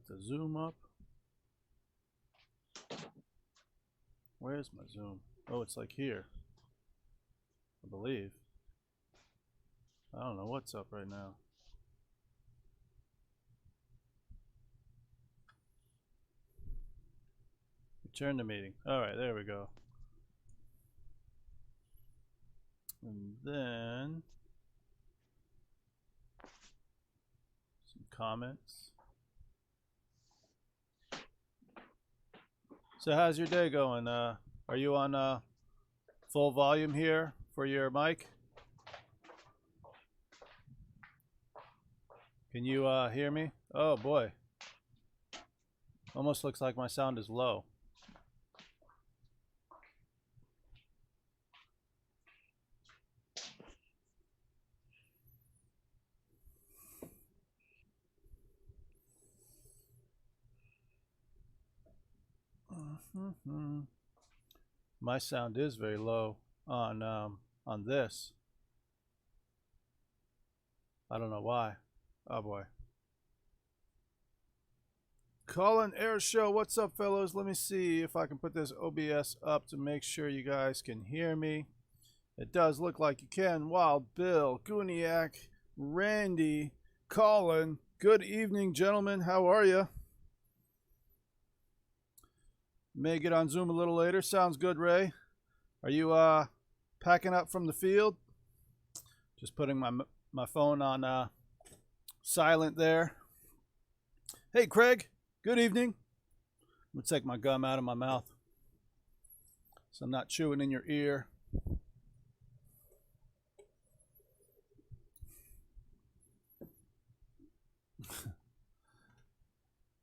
get the zoom up. Where's my zoom? Oh, it's like here, I believe. I don't know what's up right now. Return to meeting. All right, there we go. And then some comments. So how's your day going? Are you on full volume here for your mic? Can you hear me? Oh boy. Almost looks like my sound is low. My sound is very low on this. I don't know why. Oh boy. Colin Air Show, what's up, fellows? Let me see if I can put this OBS up to make sure you guys can hear me. It does look like you can. Wild Bill, Guniac, Randy, Colin. Good evening, gentlemen. How are you? May get on Zoom a little later. Sounds good, Ray. Are you packing up from the field? Just putting my phone on silent there. Hey, Craig. Good evening. I'm gonna take my gum out of my mouth so I'm not chewing in your ear.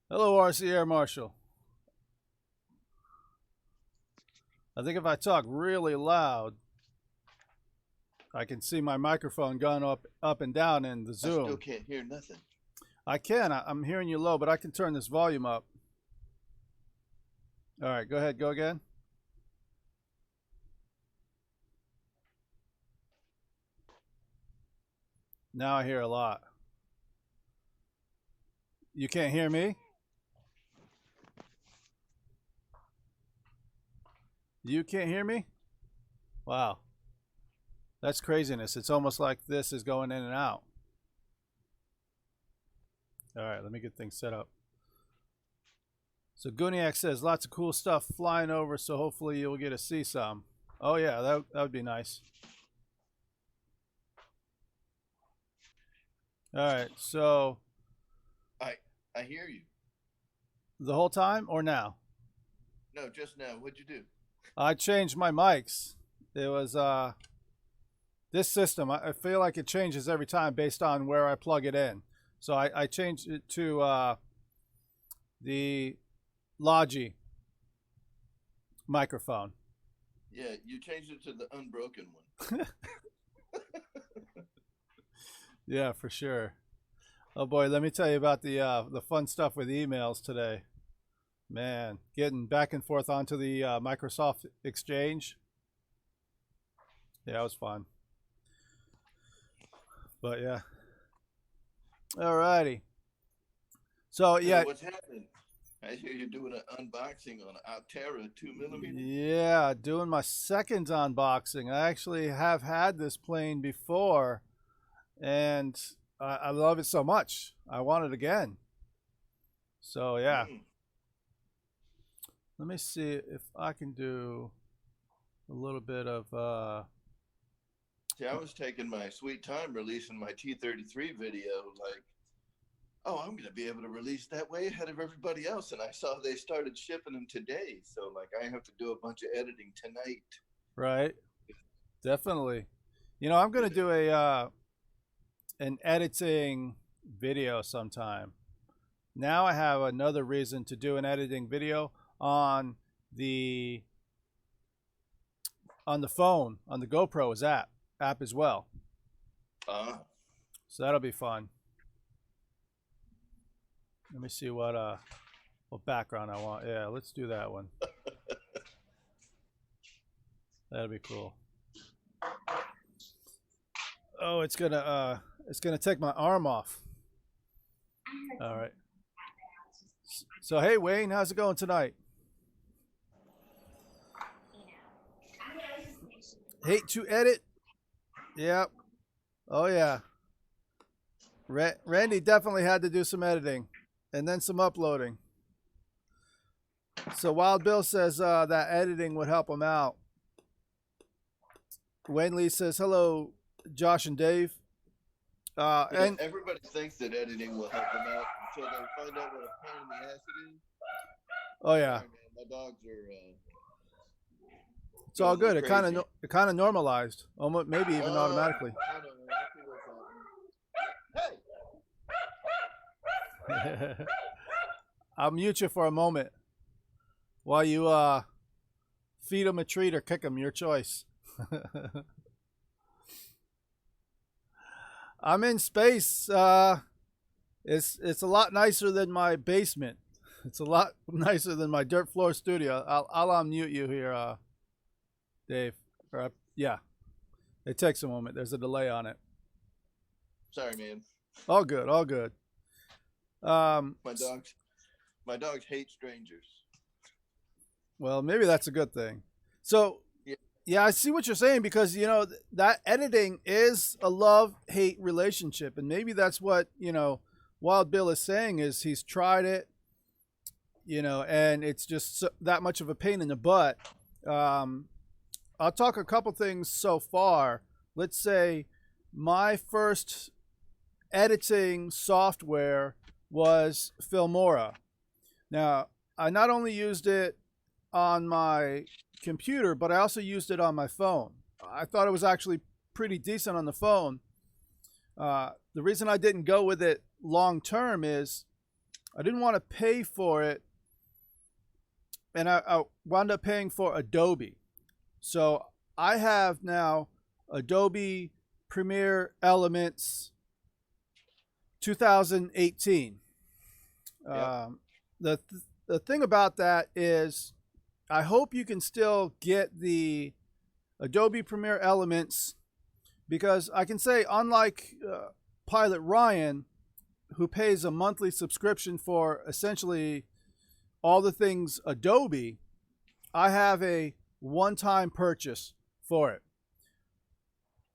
Hello, RC Air Marshal. I think if I talk really loud, I can see my microphone going up and down in the Zoom. I still can't hear nothing. I can. I'm hearing you low, but I can turn this volume up. All right, go ahead. Go again. Now I hear a lot. You can't hear me? You can't hear me? Wow. That's craziness. It's almost like this is going in and out. All right, let me get things set up. So Guniac says lots of cool stuff flying over, so hopefully you'll get to see some. Oh yeah, that would be nice. All right, so I hear you. The whole time or now? No, just now. What'd you do? I changed my mics. It was this system. I feel like it changes every time based on where I plug it in. So I changed it to the Logi microphone. Yeah, you changed it to the unbroken one. Yeah, for sure. Oh boy, let me tell you about the fun stuff with emails today. Man, getting back and forth onto the Microsoft Exchange. Yeah, it was fun. But yeah. Alrighty. So yeah. What's happening? I hear you're doing an unboxing on an Opterra 2mm. Yeah, doing my second unboxing. I actually have had this plane before, and I love it so much. I want it again. So yeah. Let me see if I can do a little bit of See, I was taking my sweet time releasing my T33 video, like, oh, I'm going to be able to release that way ahead of everybody else. And I saw they started shipping them today. So, like, I have to do a bunch of editing tonight. Right. Definitely. You know, I'm going to do an editing video sometime. Now I have another reason to do an editing video on the phone, on the GoPro's app as well. So that'll be fun. Let me see what background I want. Yeah, let's do that one. That'll be cool. Oh, it's gonna take my arm off. All right. So hey, Wayne, how's it going tonight? Hate to edit. Yep. Oh yeah. Randy definitely had to do some editing, and then some uploading. So Wild Bill says that editing would help him out. Wayne Lee says hello, Josh and Dave. And everybody thinks that editing will help them out until they find out what a pain in the ass it is. oh yeah, Sorry, man, my dogs are. it's all good. It crazy. kind of normalized, almost maybe even automatically. I know exactly what's happening. Hey. I'll mute you for a moment while you feed them a treat or kick them. Your choice. I'm in space. It's a lot nicer than my basement. It's a lot nicer than my dirt floor studio. I'll unmute you here, Dave. Yeah, it takes a moment. There's a delay on it. Sorry, man. All good. All good. My dogs hate strangers. Well, maybe that's a good thing. So, yeah, I see what you're saying, because, you know, that editing is a love-hate relationship. And maybe that's what, you know, Wild Bill is saying, is he's tried it, you know, and it's just that much of a pain in the butt. I'll talk a couple things so far. Let's say my first editing software was Filmora. Now, I not only used it on my computer, but I also used it on my phone. I thought it was actually pretty decent on the phone. The reason I didn't go with it long term is I didn't want to pay for it, and I wound up paying for Adobe. So I have now Adobe Premiere Elements 2018. Yep. The thing about that is, I hope you can still get the Adobe Premiere Elements, because I can say, unlike Pilot Ryan, who pays a monthly subscription for essentially all the things Adobe, I have a one-time purchase for it.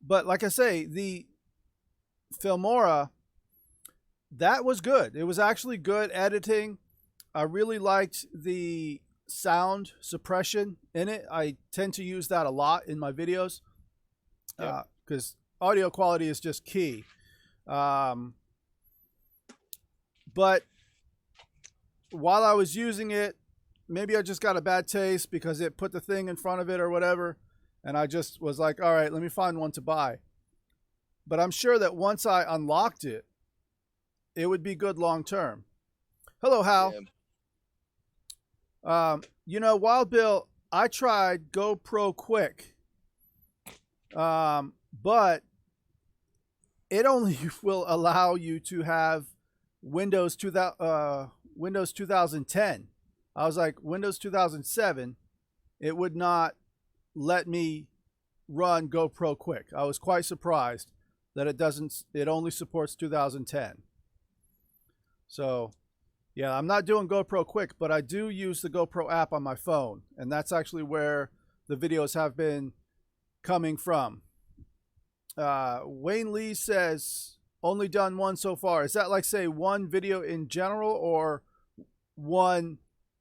But like I say, the Filmora, that was good. It was actually good editing. I really liked the sound suppression in it. I tend to use that a lot in my videos, because audio quality is just key. But while I was using it, maybe I just got a bad taste because it put the thing in front of it or whatever, and I just was like, all right, let me find one to buy. But I'm sure that once I unlocked it, it would be good long term. Hello, Hal. You know, Wild Bill, I tried GoPro Quick, but it only will allow you to have Windows 2010. I was like, Windows 2007, it would not let me run GoPro Quick. I was quite surprised that it only supports 2010. So, yeah, I'm not doing GoPro Quick, but I do use the GoPro app on my phone, and that's actually where the videos have been coming from. Wayne Lee says, only done one so far. Is that like, say, one video in general or one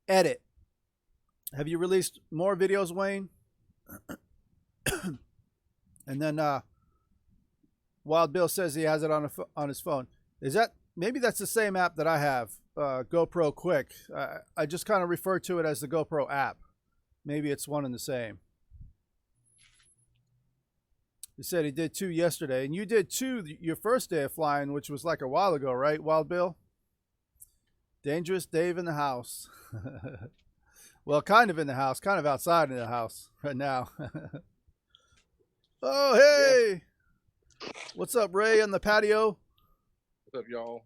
edit? Have you released more videos, Wayne? And then Wild Bill says he has it on his phone. Is that, maybe that's the same app that I have, GoPro Quick. I just kind of refer to it as the GoPro app. Maybe it's one and the same. He said he did 2 yesterday, and you did 2 your first day of flying, which was like a while ago, right, Wild Bill? Dangerous Dave in the house. Well, kind of in the house, kind of outside in the house right now. Oh, hey! Yeah. What's up, Ray, on the patio? What's up, y'all?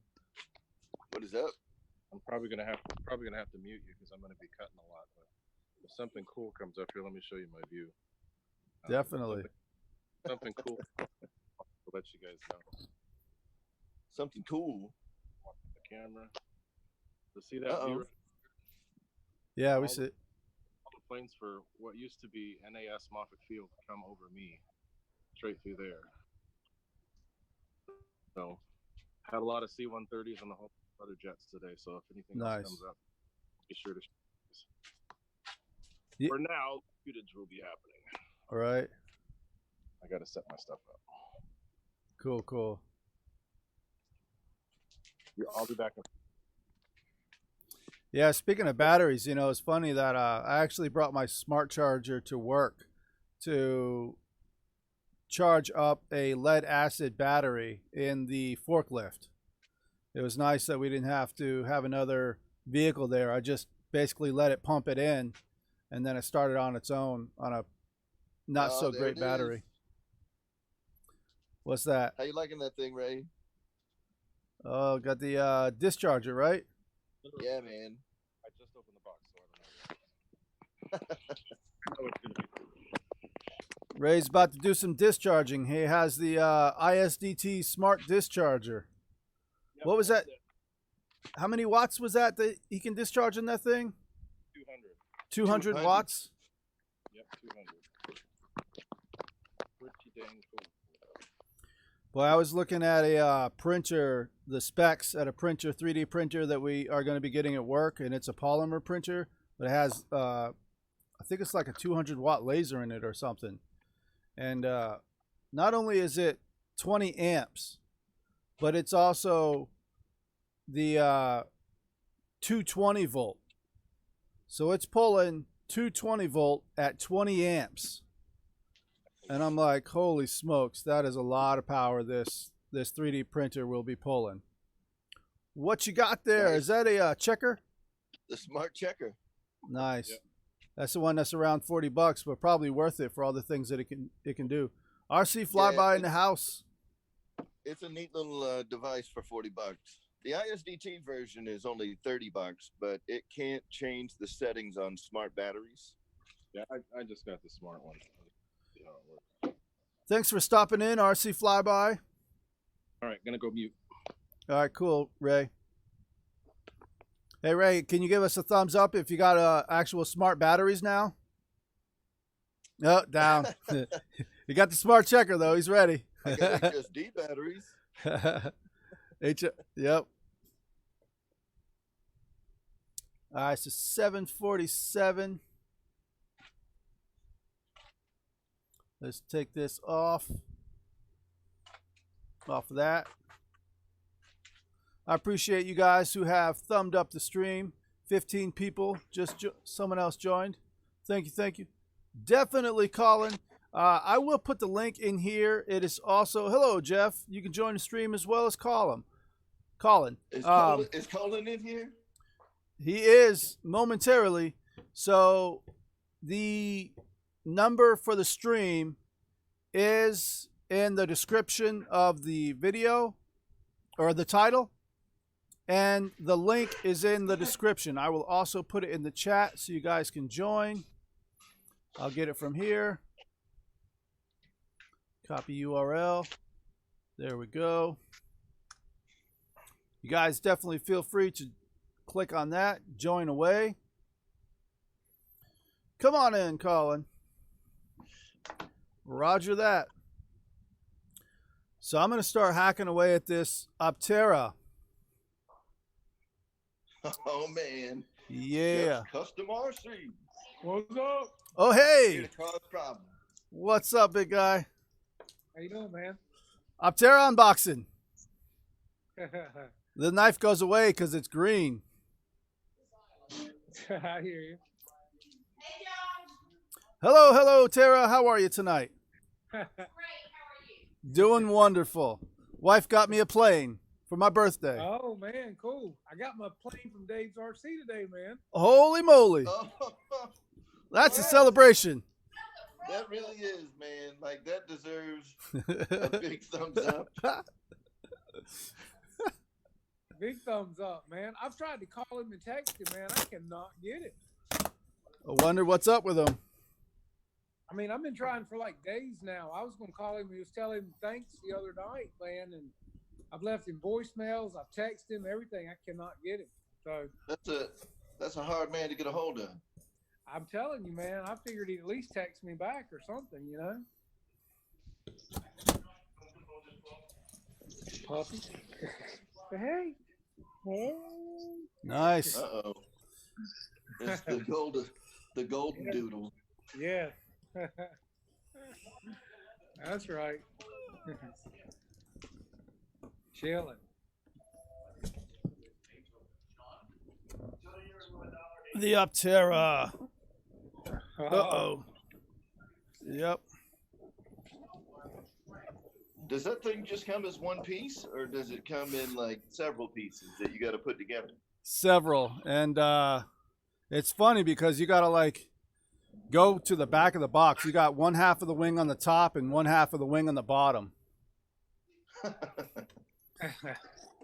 What is up? I'm probably gonna have to mute you because I'm gonna be cutting a lot. But if something cool comes up here, let me show you my view. Definitely. Something cool. I'll let you guys know. Something cool. The camera. To see that Uh-oh. view, Yeah, we all see. all the planes for what used to be NAS Moffett Field come over me, straight through there. So, had a lot of C-130s and a whole other jets today. So if anything else Nice. comes up, be sure to. Ye- For now, footage will be happening. All right. I gotta set my stuff up. Cool, cool. I'll be back. Yeah, speaking of batteries, you know, it's funny that I actually brought my smart charger to work to charge up a lead acid battery in the forklift. It was nice that we didn't have to have another vehicle there. I just basically let it pump it in, and then it started on its own on a not so there great it battery. is. What's that? How you liking that thing, Ray? Oh, got the discharger, right? Yeah, man. I just opened the box, so I don't know. I know it's gonna be cool. Ray's about to do some discharging. He has the ISDT smart discharger. Yep, What was that's that? it. How many watts was that he can discharge in that thing? 200. 200 watts? Yep, 200. Pretty dang cool. Boy, I was looking at a printer, the specs at a printer, 3D printer that we are going to be getting at work, and it's a polymer printer, but it has, I think it's like a 200 watt laser in it or something. And not only is it 20 amps, but it's also the 220 volt. So it's pulling 220 volt at 20 amps. And I'm like, holy smokes, that is a lot of power this 3D printer will be pulling. What you got there? Nice. Is that a checker? The smart checker. Nice. Yep. That's the one that's around $40, but probably worth it for all the things that it can do. RC flyby in the house. It's a neat little device for $40. The ISDT version is only $30, but it can't change the settings on smart batteries. Yeah, I just got the smart one. See how it works. Thanks for stopping in, RC flyby. All right, gonna go mute. All right, cool, Ray. Hey, Ray, can you give us a thumbs up if you got actual smart batteries now? Oh, down. You got the smart checker, though. He's ready. I got HSD batteries. Yep. All right, so 747. Let's take this off of that. I appreciate you guys who have thumbed up the stream. 15 people, just someone else joined. Thank you, thank you. Definitely, Colin. I will put the link in here. It is also, hello, Jeff. You can join the stream as well as Colin. Is Colin in here? He is momentarily. So the number for the stream is in the description of the video or the title, and the link is in the description. I will also put it in the chat so you guys can join. I'll get it from here. Copy URL. There we go. You guys definitely feel free to click on that, join away. Come on in, Colin. Roger that. So I'm going to start hacking away at this Opterra. Oh, man. Yeah. Yes, custom RC. What's up? Oh, Here hey. to cause problems. What's up, big guy? How you doing, man? Opterra unboxing. The knife goes away because it's green. I hear you. Hello, hello, Tara. How are you tonight? Great. How are you? Doing wonderful. Wife got me a plane for my birthday. Oh man, cool. I got my plane from Dave's RC today, man. Holy moly. Oh, That's a what? celebration. that really is, man. Like, that deserves a big thumbs up. Big thumbs up, man. I've tried to call him and text him, man. I cannot get it. I wonder what's up with him. I mean, I've been trying for like days now. I was gonna call him. He was telling him thanks the other night, man, and I've left him voicemails. I've texted him everything. I cannot get him. So that's a hard man to get a hold of. I'm telling you, man, I figured he'd at least text me back or something, you know? Puppy. Hey. Hey. Nice. Uh-oh. It's the golden doodle. Yeah. That's right. Chilling. The Opterra. Uh-oh. Yep. Does that thing just come as one piece, or does it come in like several pieces that you got to put together? Several. And it's funny because you got to like go to the back of the box. You got one half of the wing on the top and one half of the wing on the bottom.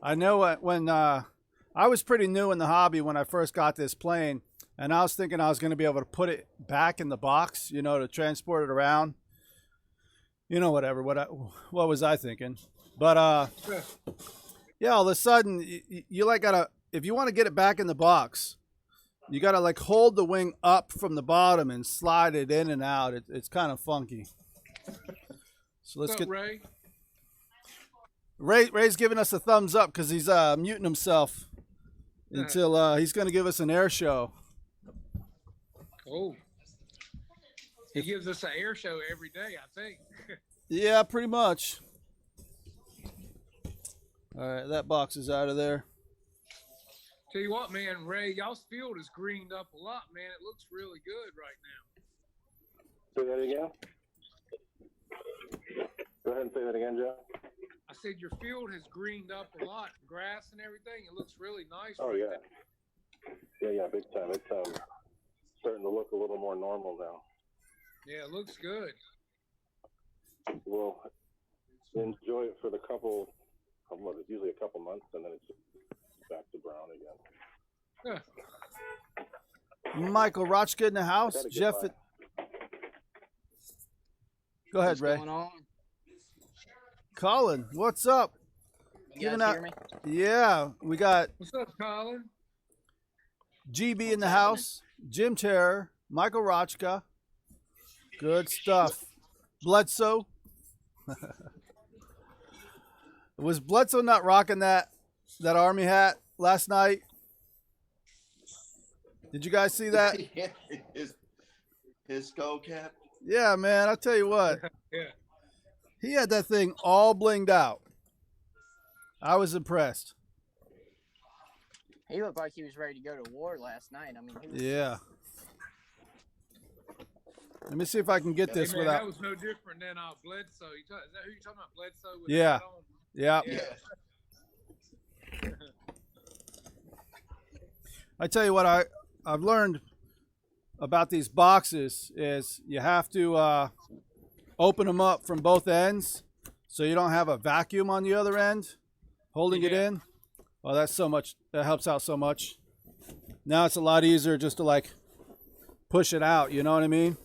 I know when I was pretty new in the hobby when I first got this plane, and I was thinking I was going to be able to put it back in the box, you know, to transport it around. You know, whatever. What was I thinking? But yeah, all of a sudden you like gotta, if you want to get it back in the box, you gotta like hold the wing up from the bottom and slide it in and out. It's kind of funky. So let's get Ray. Ray's giving us a thumbs up because he's muting himself until he's going to give us an air show. Oh. He gives us an air show every day, I think. Yeah, pretty much. All right, that box is out of there. Tell you what, man, Ray, y'all's field is greened up a lot, man. It looks really good right now. Say that again. Go ahead and say that again, Joe. I said your field has greened up a lot, grass and everything. It looks really nice. Oh right yeah, yeah, big time. It's starting to look a little more normal now. Yeah, it looks good. We'll enjoy it for the couple. It's usually a couple months, and then it's just back to brown again. Yeah. Michael Rochka in the house. Jeff. Go ahead, Ray. What's going on? Colin, what's up? You guys hear me? Yeah, we got What's up, Colin? GB in the house. Jim Terror, Michael Rochka. Good stuff. Bledsoe. Was Bledsoe not rocking that army hat last night? Did you guys see that? his skull cap. Yeah, man. I'll tell you what. Yeah. He had that thing all blinged out. I was impressed. He looked like he was ready to go to war last night. I mean, he was, Yeah. Let me see if I can get this Hey, man, without. that was no different than Bledsoe. Is that who you talking about, Bledsoe? With Yeah. the hat on? Yeah. Yeah. I tell you what, I've learned about these boxes is you have to open them up from both ends so you don't have a vacuum on the other end holding it in. Oh, that's so much. That helps out so much. Now it's a lot easier just to like push it out. You know what I mean?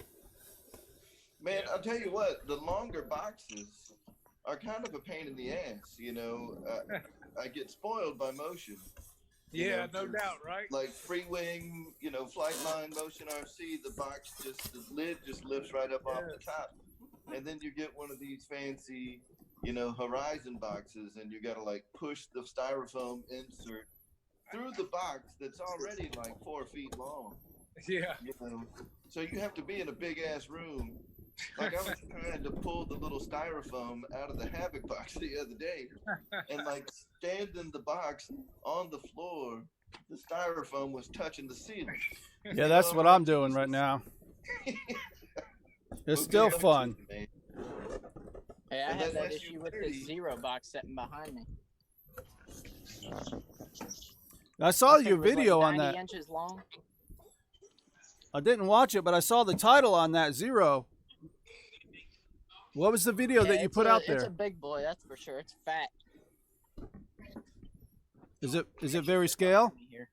Man, I'll tell you what, the longer boxes are kind of a pain in the ass. You know, I get spoiled by motion. Yeah, know, no doubt, right? Like free wing, flight line, motion RC, the lid just lifts right up off the top. And then you get one of these fancy, Horizon boxes, and you got to like push the styrofoam insert through the box that's already like 4 feet long. Yeah. So you have to be in a big ass room. Like I was trying to pull the little styrofoam out of the Havoc box the other day, and like stand in the box on the floor, the styrofoam was touching the ceiling. Yeah, that's what I'm doing right now. It's still fun. hey, I have that issue with this Zero box sitting behind me. I saw That your thing was video like on 90 that. inches long. I didn't watch it, but I saw the title on that Zero. What was the video that you put out It's a there? big boy, that's for sure. It's fat. Is it very scale? Here.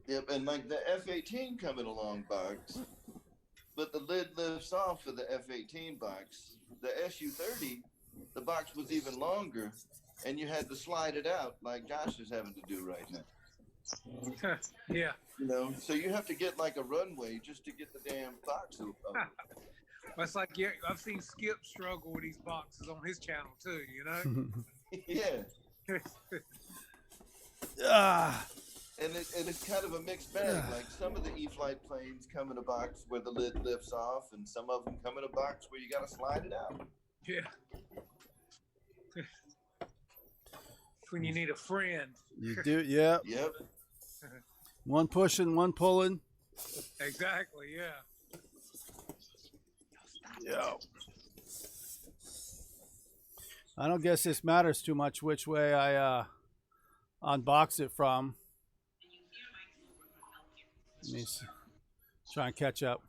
Yep, and like the F-18 coming along box, but the lid lifts off of the F-18 box. The SU-30 the box was even longer, and you had to slide it out like Josh is having to do right now. Yeah. You know, so you have to get like a runway just to get the damn box open. It's like, yeah, I've seen Skip struggle with these boxes on his channel too, you know? Yeah. Ah, And it's kind of a mixed bag. Like some of the Eflite planes come in a box where the lid lifts off, and some of them come in a box where you got to slide it out. Yeah. When you need a friend. you do, yeah. Yep. One pushing, one pulling. Exactly, yeah. Yeah. I don't guess this matters too much which way I unbox it from. Let me see. Try and catch up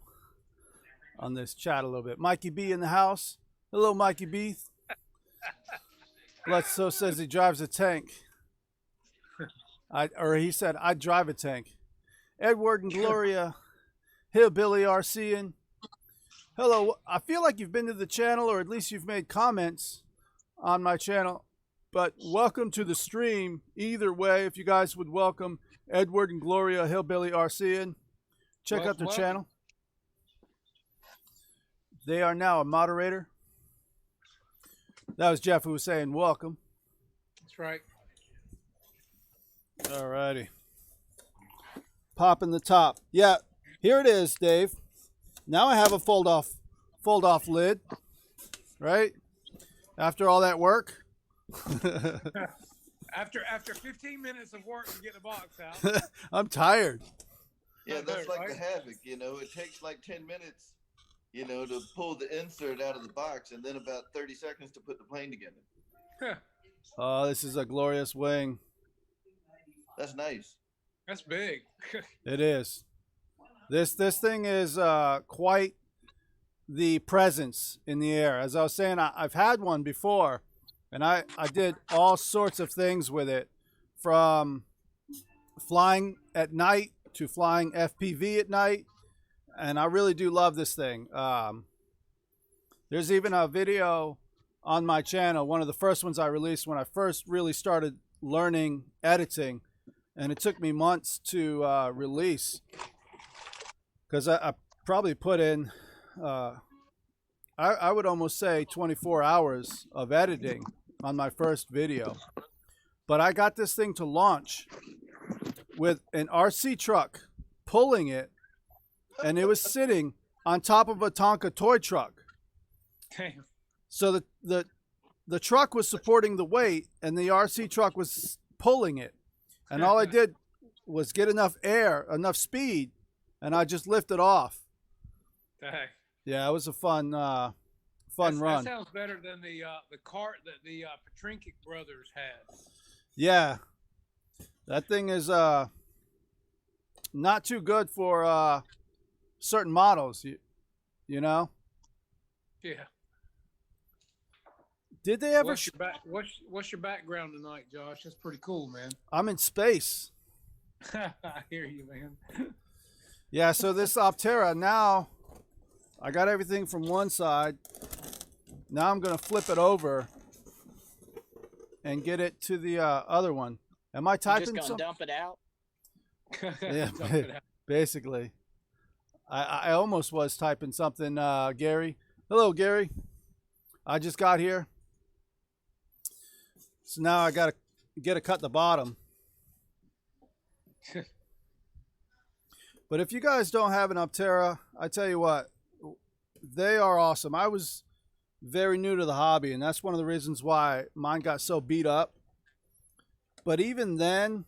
on this chat a little bit. Mikey B in the house. Hello, Mikey B. Bledsoe says he drives a tank. Or he said, I drive a tank. Edward and Gloria. Hillbilly RCing. Hello. I feel like you've been to the channel, or at least you've made comments on my channel. But welcome to the stream. Either way, if you guys would welcome Edward and Gloria Hillbilly RCing. Check out their channel. They are now a moderator. That was Jeff who was saying welcome. That's right. All righty. Popping the top. Yeah, here it is, Dave. Now I have a fold off lid. Right? After all that work. After 15 minutes of work to get the box out. I'm tired. Yeah, that's like right? the Havoc, you know. It takes like 10 minutes, you know, to pull the insert out of the box, and then about 30 seconds to put the plane together. Oh, this is a glorious wing. That's nice. That's big. It is. This thing is quite the presence in the air. As I was saying, I've had one before, and I did all sorts of things with it, from flying at night to flying FPV at night, and I really do love this thing. There's even a video on my channel, one of the first ones I released when I first really started learning editing, and it took me months to release, because I probably put in I would almost say 24 hours of editing on my first video. But I got this thing to launch with an RC truck pulling it, and it was sitting on top of a Tonka toy truck. Damn. So the truck was supporting the weight, and the RC truck was pulling it. And all I did was get enough air, enough speed, and I just lifted off. Dang. Yeah, it was a fun run. That sounds better than the cart that the Petrinkic brothers had. Yeah, that thing is not too good for certain models. You know. Yeah. Did they ever? What's your background tonight, Josh? That's pretty cool, man. I'm in space. I hear you, man. Yeah. So this Opterra, now I got everything from one side. Now I'm gonna flip it over and get it to the other one. Am I typing just gonna dump it out? Yeah, Dump it out. basically. I almost was typing something, Gary. Hello, Gary. I just got here. So now I got to cut the bottom. But if you guys don't have an Opterra, I tell you what, they are awesome. I was very new to the hobby, and that's one of the reasons why mine got so beat up. But even then,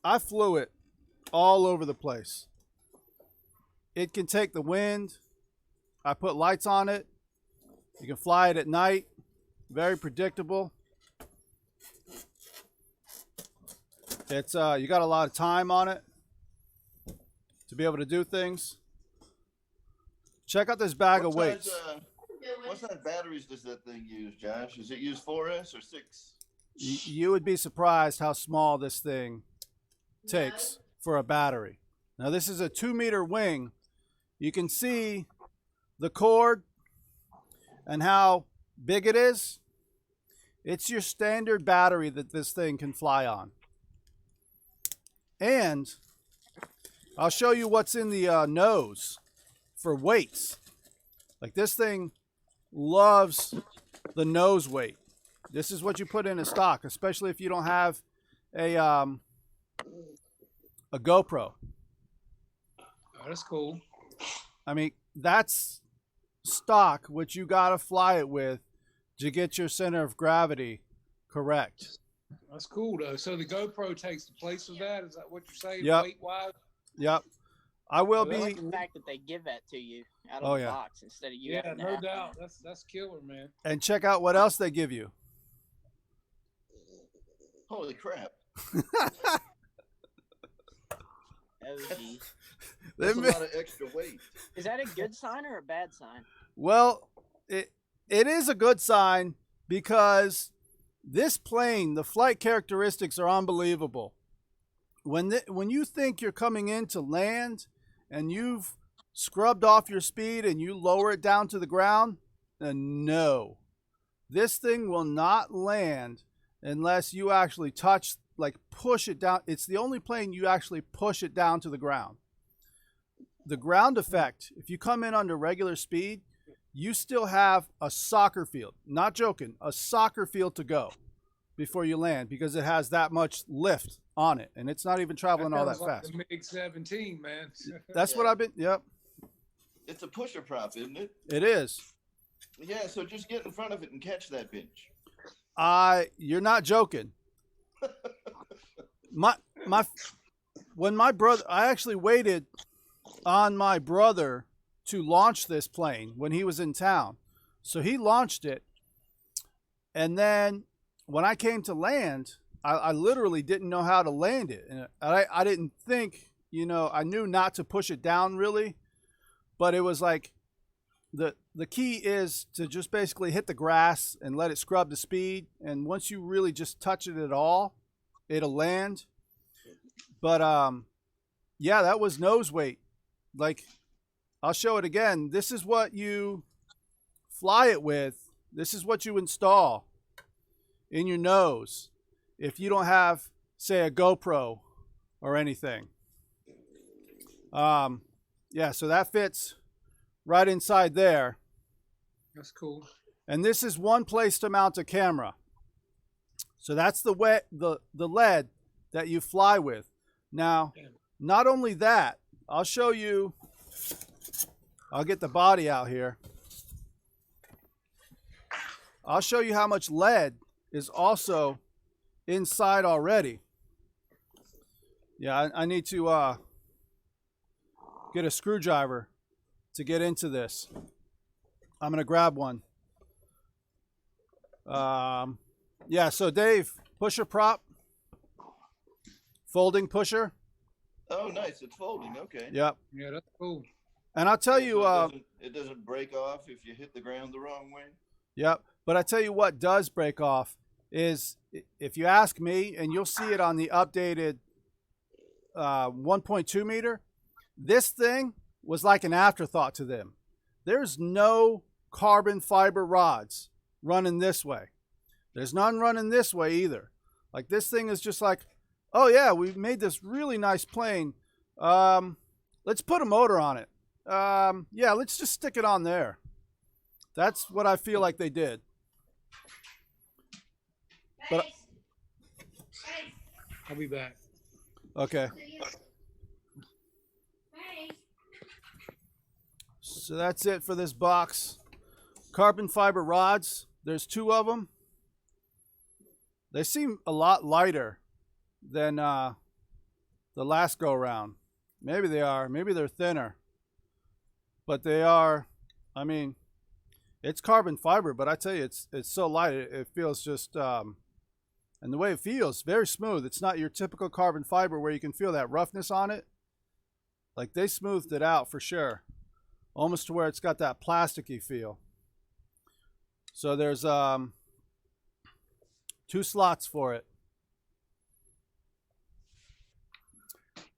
I flew it all over the place. It can take the wind. I put lights on it. You can fly it at night. Very predictable. It's you got a lot of time on it to be able to do things. Check out this bag of weights. What size batteries does that thing use, Josh? Does it use 4S or 6? You would be surprised how small this thing takes for a battery. Now this is a 2-meter wing. You can see the cord and how big it is. It's your standard battery that this thing can fly on. And I'll show you what's in the nose for weights. Like this thing loves the nose weight. This is what you put in a stock, especially if you don't have a GoPro. Oh, that's cool. I mean, that's stock, which you got to fly it with to get your center of gravity correct. That's cool though. So the GoPro takes the place of that. Is that what you're saying? Yep. Weight wise. Yep. I will I be. like the fact that they give that to you out of Oh, the yeah. box instead of you. Yeah, having to no have to- doubt. That's killer, man. And check out what else they give you. Holy crap! Oh, geez. That's a They- lot of extra weight. Is that a good sign or a bad sign? Well, it is a good sign because this plane, the flight characteristics are unbelievable. When you think you're coming in to land and you've scrubbed off your speed and you lower it down to the ground, no. This thing will not land unless you actually touch, like push it down. It's the only plane you actually push it down to the ground. The ground effect, if you come in under regular speed, you still have a soccer field, not joking, a soccer field to go before you land because it has that much lift on it and it's not even traveling all that sounds like fast. the MiG-17, man. That's what I've been, yep, It's a pusher prop, isn't it? it is. Yeah. So just get in front of it and catch that bitch. You're not joking. When my brother, I actually waited on my brother to launch this plane when he was in town. So he launched it. And then when I came to land, I literally didn't know how to land it. And I didn't think, I knew not to push it down really, but it was like the key is to just basically hit the grass and let it scrub the speed. And once you really just touch it at all, it'll land. But yeah, that was nose weight. Like, I'll show it again. This is what you fly it with. This is what you install in your nose if you don't have, say, a GoPro or anything. Yeah, so that fits right inside there. That's cool. And this is one place to mount a camera. So that's the lead that you fly with. Now, not only that, I'll show you. I'll get the body out here. I'll show you how much lead is also inside already. Yeah, I need to get a screwdriver to get into this. I'm going to grab one. Yeah, so Dave, pusher prop. Folding pusher. Oh, nice. It's folding. Okay. Yep. Yeah, that's cool. And I'll tell you, So it doesn't break off if you hit the ground the wrong way. yep. But I tell you what does break off is, if you ask me, and you'll see it on the updated 1.2 meter, this thing was like an afterthought to them. There's no carbon fiber rods running this way. There's none running this way either. Like, this thing is just like, oh yeah, we made this really nice plane. Let's put a motor on it. Yeah, let's just stick it on there. That's what I feel like they did. But I'll be back. okay. So that's it for this box. Carbon fiber rods. There's 2 of them. They seem a lot lighter than the last go round. Maybe they are. Maybe they're thinner. But they are. I mean, it's carbon fiber, but I tell you, it's so light. It feels just, and the way it feels, very smooth. It's not your typical carbon fiber where you can feel that roughness on it. Like, they smoothed it out for sure, almost to where it's got that plasticky feel. So there's 2 slots for it.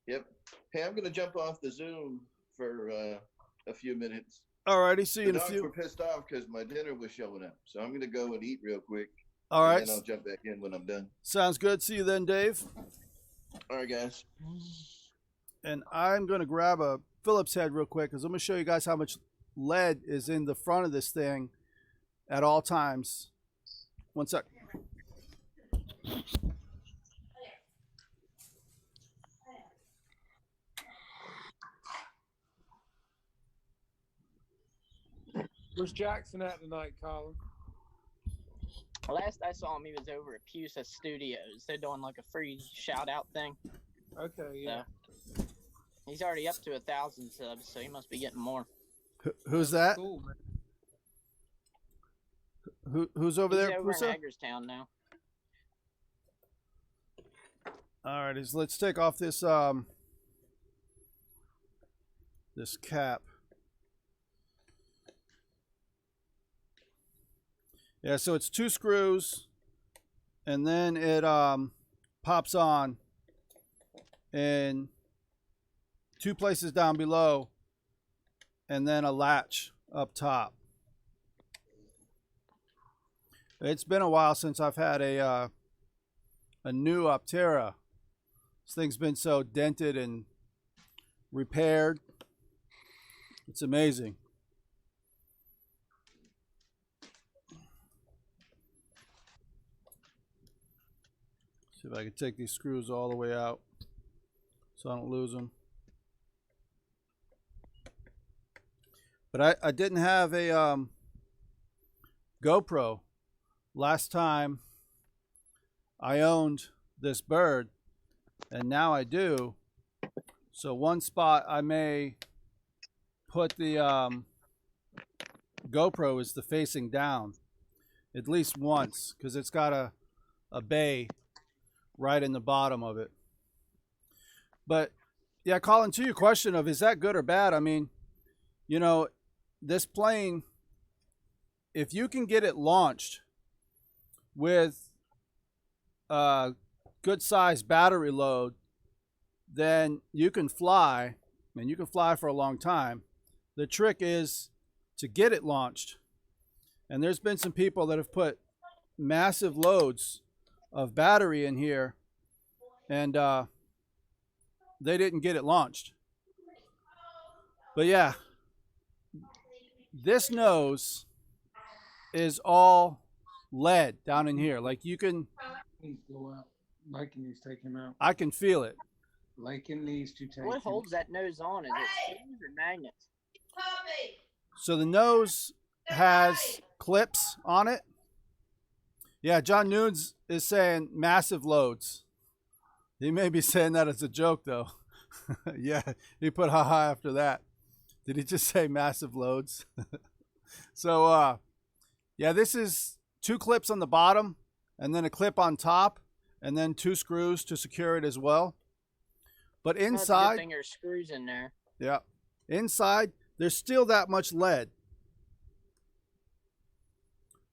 Yep. Hey, I'm going to jump off the Zoom for a few minutes. Alrighty, see you The in a dogs few. were pissed off because my dinner was showing up. So I'm going to go and eat real quick. All right. And then I'll jump back in when I'm done. Sounds good. See you then, Dave. All right, guys. And I'm going to grab a Phillips head real quick because I'm going to show you guys how much lead is in the front of this thing at all times. One sec. Where's Jackson at tonight, Colin? Last I saw him, he was over at Pusa Studios. They're doing like a free shout out thing. Okay, yeah. So he's already up to 1,000 subs, so he must be getting more. Who's that? Cool, man. Who's over He's there, over Pusa? in Hagerstown now. All right, let's take off this this cap. Yeah, so it's 2 screws, and then it pops on in 2 places down below, and then a latch up top. It's been a while since I've had a new Opterra. This thing's been so dented and repaired. It's amazing. See if I can take these screws all the way out so I don't lose them. But I didn't have a GoPro last time I owned this bird, and now I do. So one spot I may put the GoPro is the facing down at least once, because it's got a bay right in the bottom of it. But yeah, Colin, to your question of is that good or bad, I mean, you know, this plane, if you can get it launched with a good sized battery load, then you can fly, and you can fly for a long time. The trick is to get it launched. And there's been some people that have put massive loads of battery in here, and they didn't get it launched. But yeah, this nose is all lead down in here. Like you can, Please go out. Lakin needs to take him out. I can feel it. Lakin needs to take What him. holds that nose on? Is it screws or magnets? So the nose has clips on it. Yeah, John Nunes is saying massive loads. He may be saying that as a joke, though. Yeah, he put haha after that. Did he just say massive loads? So, yeah, this is 2 clips on the bottom, and then a clip on top, and then 2 screws to secure it as well. But Well, it's a good inside, thing there's screws in there. yeah, inside, there's still that much lead.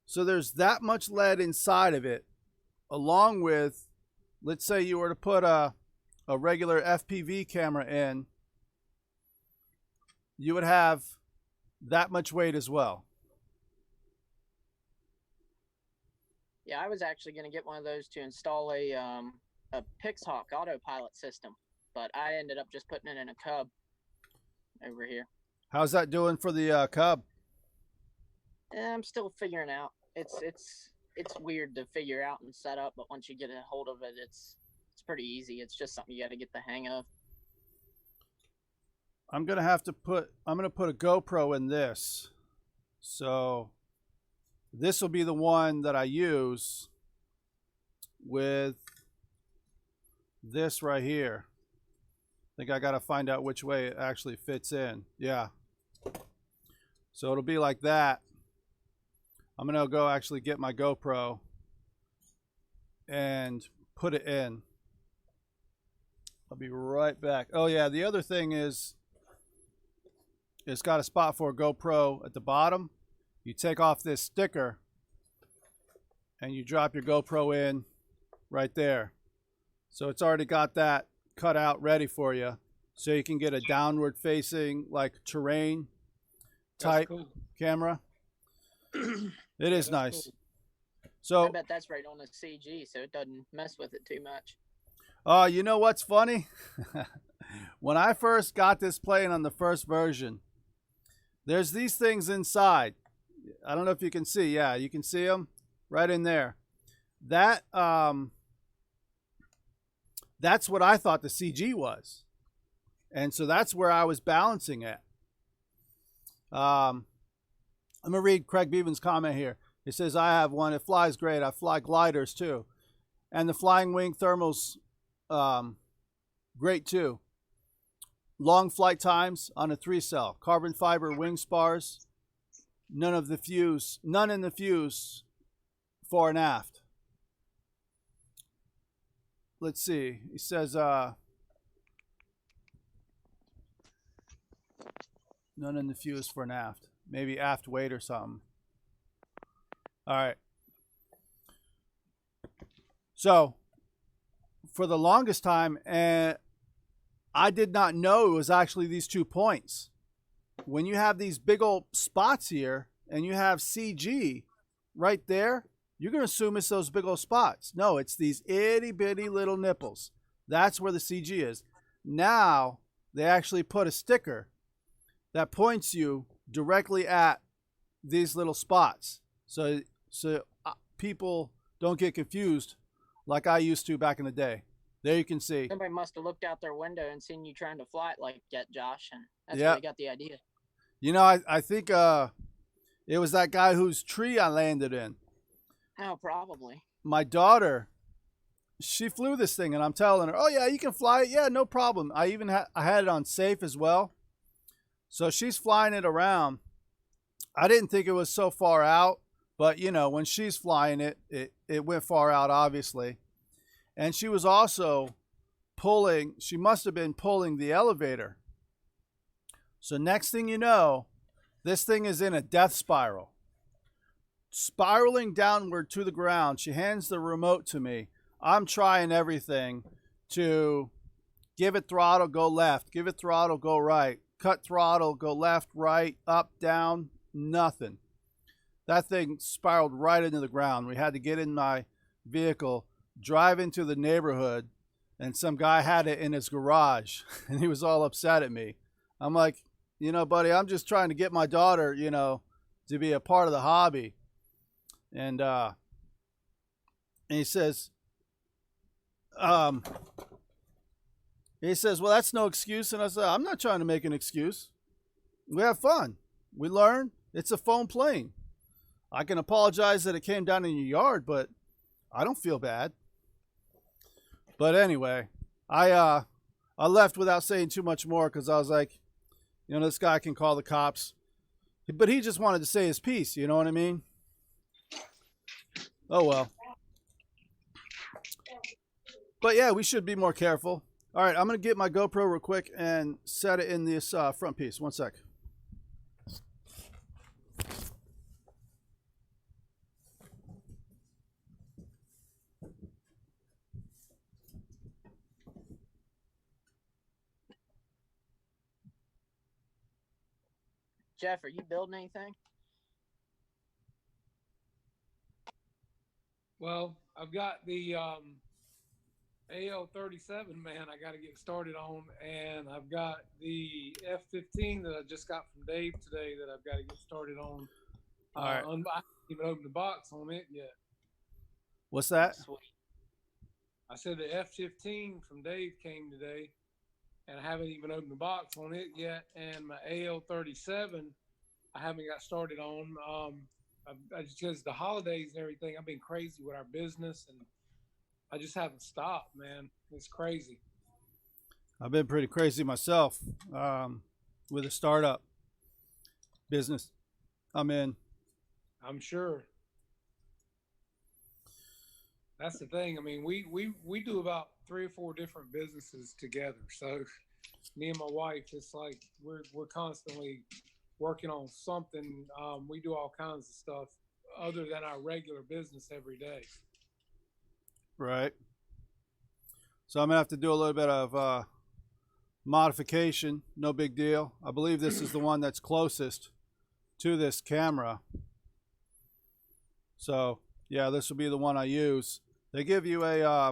So there's that much lead inside of it, along with, let's say you were to put a regular FPV camera in, you would have that much weight as well. Yeah, I was actually going to get one of those to install a Pixhawk autopilot system, but I ended up just putting it in a Cub over here. How's that doing for the Cub? I'm still figuring out. It's weird to figure out and set up, but once you get a hold of it, it's pretty easy. It's just something you got to get the hang of. I'm gonna put a GoPro in this. So this will be the one that I use with this right here. I think I gotta find out which way it actually fits in. Yeah. So it'll be like that. I'm gonna go actually get my GoPro and put it in. I'll be right back. Oh yeah, the other thing is it's got a spot for a GoPro at the bottom. You take off this sticker and you drop your GoPro in right there. So it's already got that cut out ready for you, so you can get a downward facing like terrain type That's cool. camera. It is nice. Cool. So I bet that's right on the CG, so it doesn't mess with it too much. you know what's funny? When I first got this playing on the first version, there's these things inside. I don't know if you can see. Yeah, you can see them right in there. That that's what I thought the CG was, and so that's where I was balancing it. I'm gonna read Craig Beaven's comment here. He says, "I have one. It flies great. I fly gliders too, and the flying wing thermals, great too. Long flight times on a 3-cell carbon fiber wing spars. None in the fuse, fore and aft." Let's see. He says, none in the fuse for an aft. Maybe aft weight or something. All right. So, for the longest time, I did not know it was actually these 2 points. When you have these big old spots here and you have CG right there, you're going to assume it's those big old spots. No, it's these itty bitty little nipples. That's where the CG is. Now, they actually put a sticker that points you directly at these little spots. So people don't get confused like I used to back in the day. There you can see. Somebody must have looked out their window and seen you trying to fly it like that, Josh, and that's Yeah. where they got the idea. You know, I think it was that guy whose tree I landed in. Oh, probably. My daughter, she flew this thing, and I'm telling her, "Oh yeah, you can fly it. Yeah, no problem." I even I had it on safe as well, so she's flying it around. I didn't think it was so far out, but you know, when she's flying it, it went far out, obviously. And she was also pulling. She must have been pulling the elevator. So next thing you know, this thing is in a death spiral. Spiraling downward to the ground. She hands the remote to me. I'm trying everything to give it throttle, go left, give it throttle, go right, cut throttle, go left, right, up, down, nothing. That thing spiraled right into the ground. We had to get in my vehicle, drive into the neighborhood, and some guy had it in his garage, and he was all upset at me. I'm like, you know, buddy, I'm just trying to get my daughter, you know, to be a part of the hobby. And he says, well, that's no excuse. And I said, I'm not trying to make an excuse. We have fun. We learn. It's a foam plane. I can apologize that it came down in your yard, but I don't feel bad. But anyway, I left without saying too much more because I was like, you know, this guy can call the cops. But he just wanted to say his piece, you know what I mean? Oh, well. But yeah, we should be more careful. All right, I'm going to get my GoPro real quick and set it in this front piece. One sec. Jeff, are you building anything? Well, I've got the AL-37, man, I got to get started on, and I've got the F-15 that I just got from Dave today that I've got to get started on. All right. I haven't even opened the box on it yet. What's that? Sweet. I said the F-15 from Dave came today, and I haven't even opened the box on it yet. And my AL-37, I haven't got started on. I just, because the holidays and everything, I've been crazy with our business, and I just haven't stopped, man. It's crazy. I've been pretty crazy myself with a startup business I'm in. I'm sure. That's the thing. I mean, we do about 3 or 4 different businesses together. So me and my wife, it's like we're constantly working on something. We do all kinds of stuff other than our regular business every day. Right. So I'm going to have to do a little bit of modification. No big deal. I believe this is the one that's closest to this camera. So Yeah, this will be the one I use. They give you a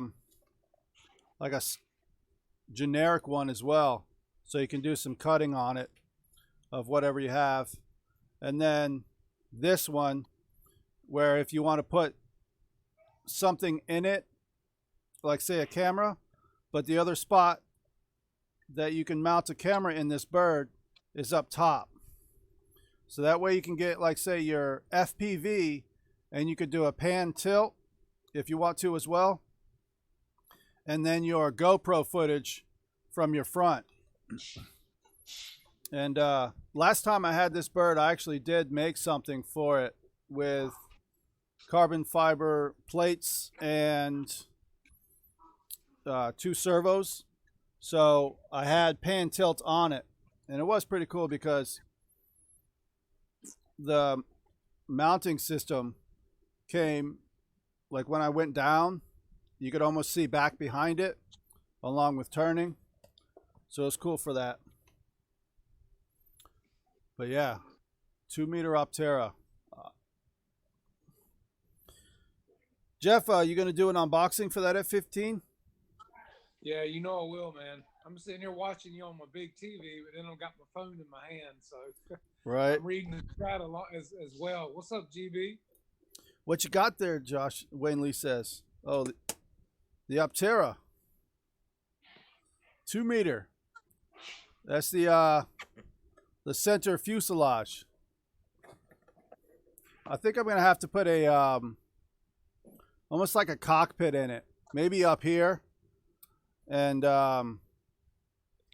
like a generic one as well, so you can do some cutting on it of whatever you have. And then this one, where if you want to put something in it, like say a camera, but the other spot that you can mount a camera in this bird is up top. So that way you can get, like say, your FPV, and you could do a pan tilt if you want to as well, and then your GoPro footage from your front. And last time I had this bird, I actually did make something for it with carbon fiber plates and 2 servos. So I had pan tilt on it, and it was pretty cool because the mounting system came, like when I went down, you could almost see back behind it along with turning. So it's cool for that. But yeah, 2-meter Opterra. Jeff, you going to do an unboxing for that F-15? Yeah, you know I will, man. I'm sitting here watching you on my big TV, but then I've got my phone in my hand, so Right. I'm reading the chat a lot as well. What's up, GB? What you got there, Josh? Wayne Lee says. Oh, the Opterra. 2-meter. That's the center fuselage. I think I'm gonna have to put a almost like a cockpit in it, maybe up here, and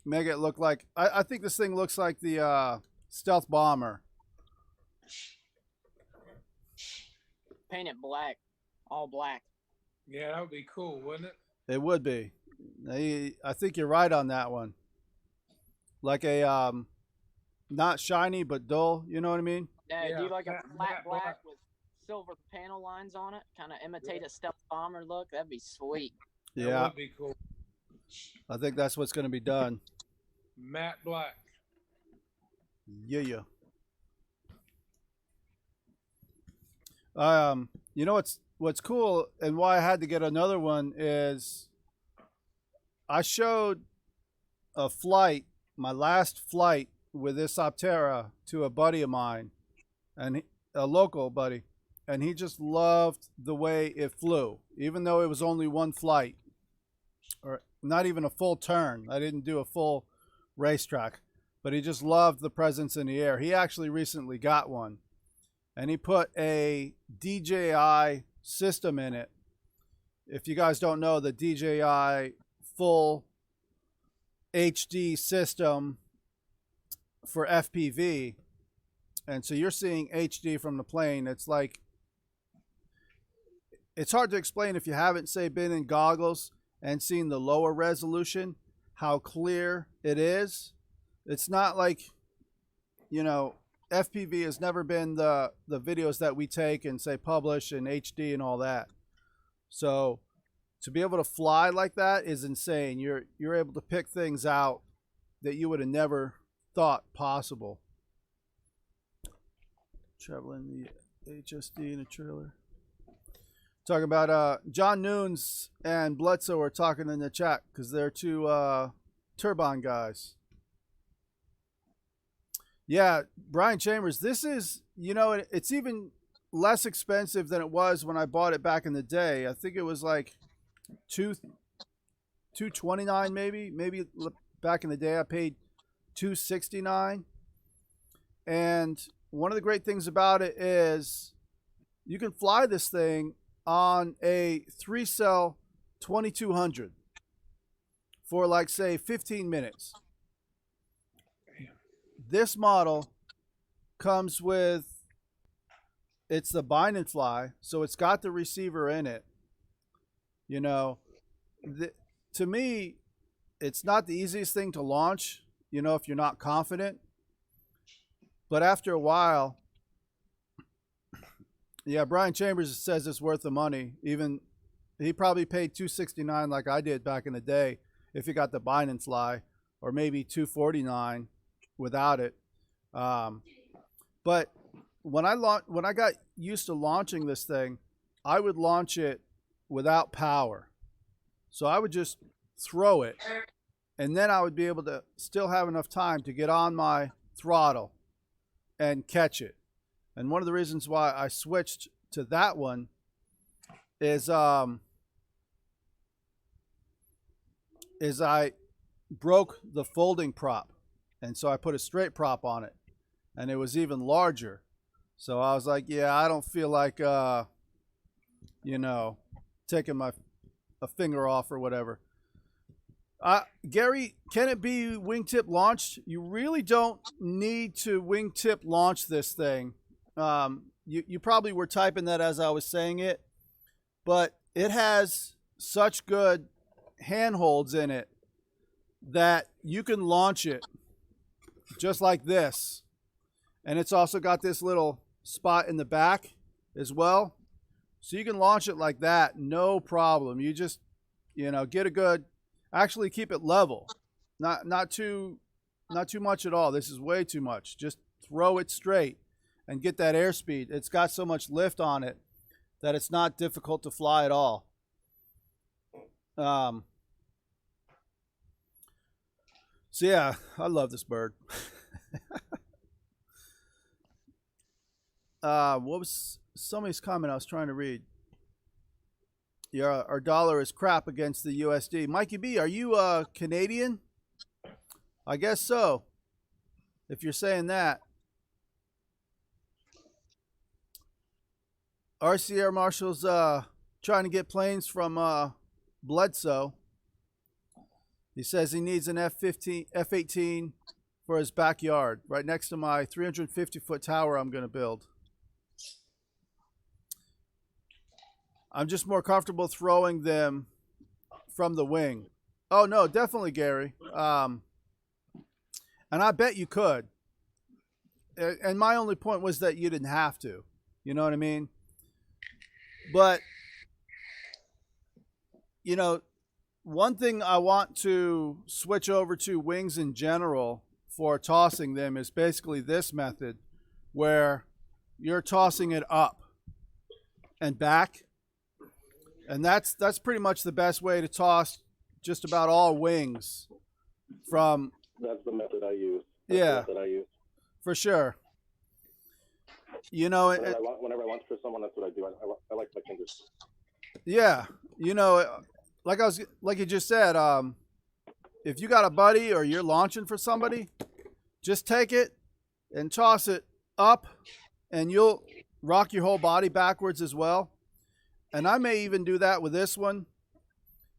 make it look like. I think this thing looks like the stealth bomber. Paint it black, all black. Yeah, that would be cool, wouldn't it? It would be. I think you're right on that one. Like a not shiny but dull. You know what I mean? Yeah, do like a matte flat black. black with silver panel lines on it, kind of imitate a stealth bomber look. That'd be sweet. That Yeah, would be cool. I think that's what's going to be done. Matte black. Yeah. You know what's cool and why I had to get another one is I showed a flight, my last flight with this Opterra, to a buddy of mine, and a local buddy, and he just loved the way it flew, even though it was only one flight, or not even a full turn. I didn't do a full racetrack, but he just loved the presence in the air. He actually recently got one, and he put a DJI system in it. If you guys don't know, the DJI full HD system for FPV, and so you're seeing HD from the plane. It's like, it's hard to explain if you haven't, say, been in goggles and seen the lower resolution, how clear it is. It's not like, you know, FPV has never been the videos that we take and say publish in HD and all that. So to be able to fly like that is insane. You're able to pick things out that you would have never thought possible. Traveling the HSD in a trailer. Talking about John Noons and Bledsoe are talking in the chat because they're 2 turbine guys. Yeah, Brian Chambers, this is, you know, it's even less expensive than it was when I bought it back in the day. I think it was like $229 maybe back in the day. I paid $269. And one of the great things about it is you can fly this thing on a 3-cell 2200 for, like, say 15 minutes. This model comes with, it's the bind and fly, so it's got the receiver in it. You know, to me, it's not the easiest thing to launch, you know, if you're not confident. But after a while, yeah, Brian Chambers says it's worth the money. Even he probably paid $269 like I did back in the day if you got the bind and fly, or maybe $249 without it. But when I got used to launching this thing, I would launch it without power. So I would just throw it, and then I would be able to still have enough time to get on my throttle and catch it. And one of the reasons why I switched to that one is I broke the folding prop, and so I put a straight prop on it, and it was even larger. So I was like, yeah, I don't feel like you know, taking a finger off or whatever. Gary, can it be wingtip launched? You really don't need to wingtip launch this thing. You probably were typing that as I was saying it, but it has such good handholds in it that you can launch it just like this. And it's also got this little spot in the back as well. So you can launch it like that, no problem. You just, get a good, actually keep it level. Not too much at all. This is way too much. Just throw it straight and get that airspeed. It's got so much lift on it that it's not difficult to fly at all. So yeah, I love this bird. What was somebody's comment I was trying to read? Yeah, our dollar is crap against the USD. Mikey B, are you Canadian? I guess so. If you're saying that. RC Air Marshal's trying to get planes from Bledsoe. He says he needs an F-18 for his backyard, right next to my 350-foot tower I'm going to build. I'm just more comfortable throwing them from the wing. Oh, no, definitely, Gary. And I bet you could. And my only point was that you didn't have to. You know what I mean? But, one thing I want to switch over to wings in general for tossing them is basically this method where you're tossing it up and back. And that's pretty much the best way to toss just about all wings from. That's the method I use. For sure. Whenever I launch for someone, that's what I do. I like my fingers. Yeah, like you just said, if you got a buddy or you're launching for somebody, just take it and toss it up, and you'll rock your whole body backwards as well. And I may even do that with this one.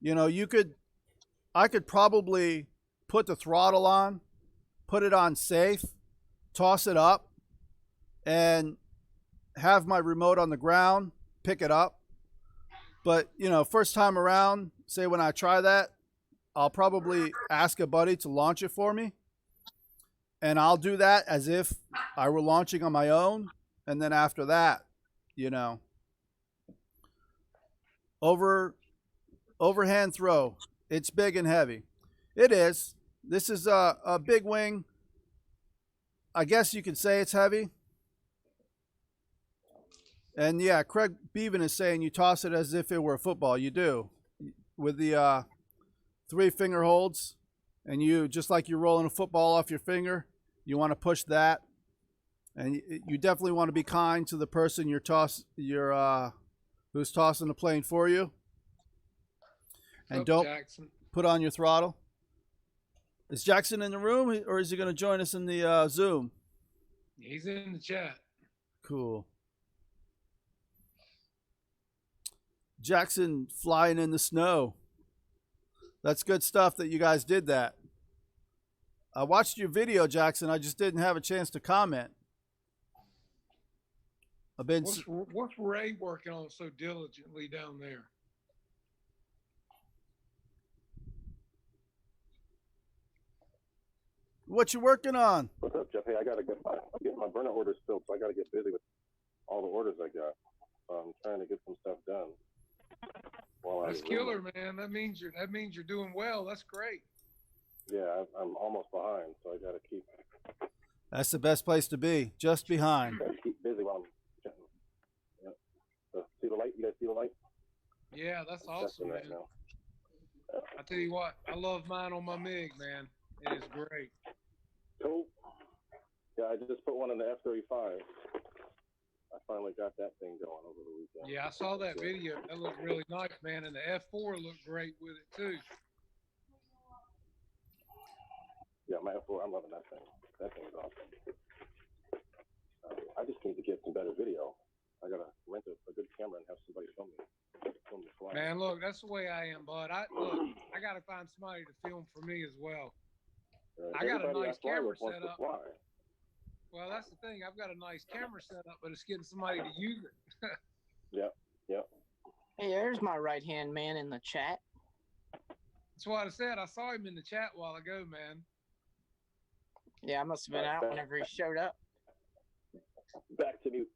I could probably put the throttle on, put it on safe, toss it up, and have my remote on the ground, pick it up. But, first time around, say when I try that, I'll probably ask a buddy to launch it for me. And I'll do that as if I were launching on my own. And then after that, overhand throw. It's big and heavy. It is. This is a big wing. I guess you could say it's heavy. And yeah, Craig Beaven is saying you toss it as if it were a football. You do. With the 3 finger holds. And you, just like you're rolling a football off your finger, you want to push that. And you definitely want to be kind to the person who's tossing the plane for you. And don't put on your throttle. Is Jackson in the room, or is he going to join us in the Zoom? He's in the chat. Cool. Jackson flying in the snow. That's good stuff that you guys did that. I watched your video, Jackson. I just didn't have a chance to comment. What's Ray working on so diligently down there? What you working on? What's up, Jeff? Hey, I gotta get my burner orders filled, so I gotta get busy with all the orders I got. I'm trying to get some stuff done. That's killer, man. That means you're doing well. That's great. Yeah, I'm almost behind, so I gotta keep. That's the best place to be, just behind. Gotta keep busy while I'm. Yeah. So, see the light? You guys see the light? Yeah, that's Testing awesome, right man. now. I tell you what, I love mine on my MiG, man. It is great. Cool. Yeah, I just put one in the F-35. I finally got that thing going over the weekend. Yeah, I saw that video. That looked really nice, man. And the F4 looked great with it too. Yeah, my F4, I'm loving that thing. That thing's awesome. I just need to get some better video. I gotta rent a good camera and have somebody film me flying. Man, look, that's the way I am, bud. I gotta find somebody to film for me as well. I got a Everybody nice I fly camera with wants set to up. fly. Well, that's the thing. I've got a nice camera set up, but it's getting somebody to use it. Yep. Hey, there's my right hand man in the chat. That's what I said. I saw him in the chat a while ago, man. Yeah, I must have been out whenever he showed up. Back to mute.